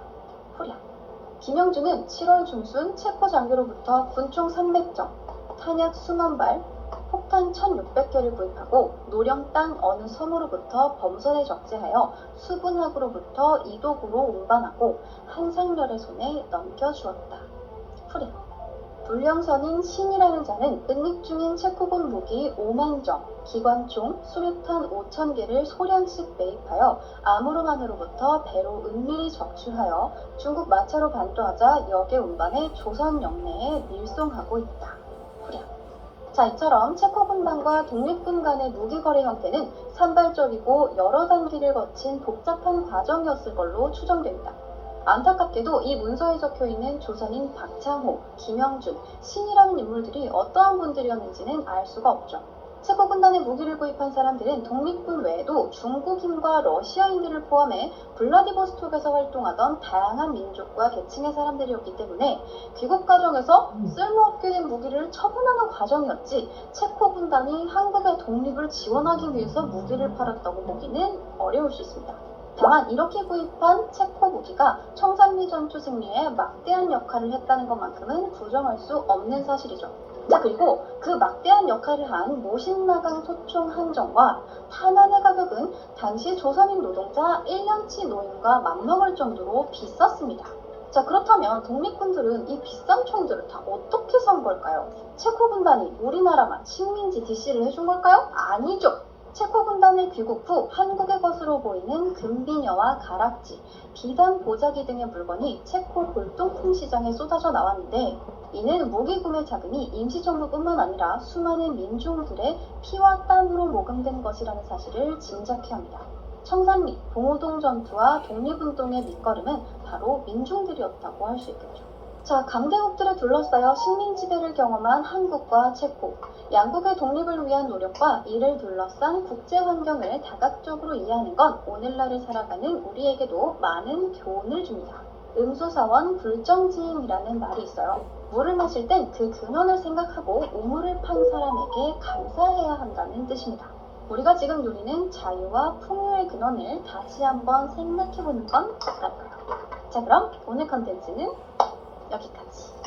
후랴. 김영준은 7월 중순 체코 장교로부터 군총 300정, 탄약 수만 발, 폭탄 1,600개를 구입하고 노령 땅 어느 섬으로부터 범선에 적재하여 수분학으로부터 이독으로 운반하고 한상렬의 손에 넘겨주었다. 후랴. 불령선인 신이라는 자는 은닉 중인 체코군 무기 5만 정, 기관총, 수류탄 5,000개를 소량씩 매입하여 아무르만으로부터 배로 은밀히 적출하여 중국 마차로 반도하자 역에 운반해 조선 영내에 밀송하고 있다. 후랴. 자, 이처럼 체코 군단과 독립군 간의 무기 거래 형태는 산발적이고 여러 단계를 거친 복잡한 과정이었을 걸로 추정됩니다. 안타깝게도 이 문서에 적혀있는 조선인 박창호, 김영준, 신이라는 인물들이 어떠한 분들이었는지는 알 수가 없죠. 체코 군단의 무기를 구입한 사람들은 독립군 외에도 중국인과 러시아인들을 포함해 블라디보스톡에서 활동하던 다양한 민족과 계층의 사람들이었기 때문에 귀국 과정에서 쓸모없게 된 무기를 처분하는 과정이었지 체코 군단이 한국의 독립을 지원하기 위해서 무기를 팔았다고 보기는 어려울 수 있습니다. 다만 이렇게 구입한 체코 무기가 청산리 전투 승리에 막대한 역할을 했다는 것만큼은 부정할 수 없는 사실이죠. 자, 그리고 그 막대한 역할을 한 모신나강 소총 한정과 탄환의 가격은 당시 조선인 노동자 1년치 노임과 맞먹을 정도로 비쌌습니다. 자, 그렇다면 독립군들은 이 비싼 총들을 다 어떻게 산 걸까요? 체코 군단이 우리나라만 식민지 DC를 해준 걸까요? 아니죠. 체코 군단의 귀국 후 한국의 것으로 보이는 금비녀와 가락지, 비단 보자기 등의 물건이 체코 골동품 시장에 쏟아져 나왔는데, 이는 무기 구매 자금이 임시정부뿐만 아니라 수많은 민중들의 피와 땀으로 모금된 것이라는 사실을 짐작해야 합니다. 청산리, 봉오동 전투와 독립운동의 밑거름은 바로 민중들이었다고 할 수 있겠죠. 자, 강대국들에 둘러싸여 식민지배를 경험한 한국과 체코, 양국의 독립을 위한 노력과 이를 둘러싼 국제 환경을 다각적으로 이해하는 건 오늘날을 살아가는 우리에게도 많은 교훈을 줍니다. 음수사원 불정지임이라는 말이 있어요. 물을 마실 땐 그 근원을 생각하고 우물을 판 사람에게 감사해야 한다는 뜻입니다. 우리가 지금 누리는 자유와 풍요의 근원을 다시 한번 생각해보는 건 어떨까요? 자, 그럼 오늘 컨텐츠는 여기까지.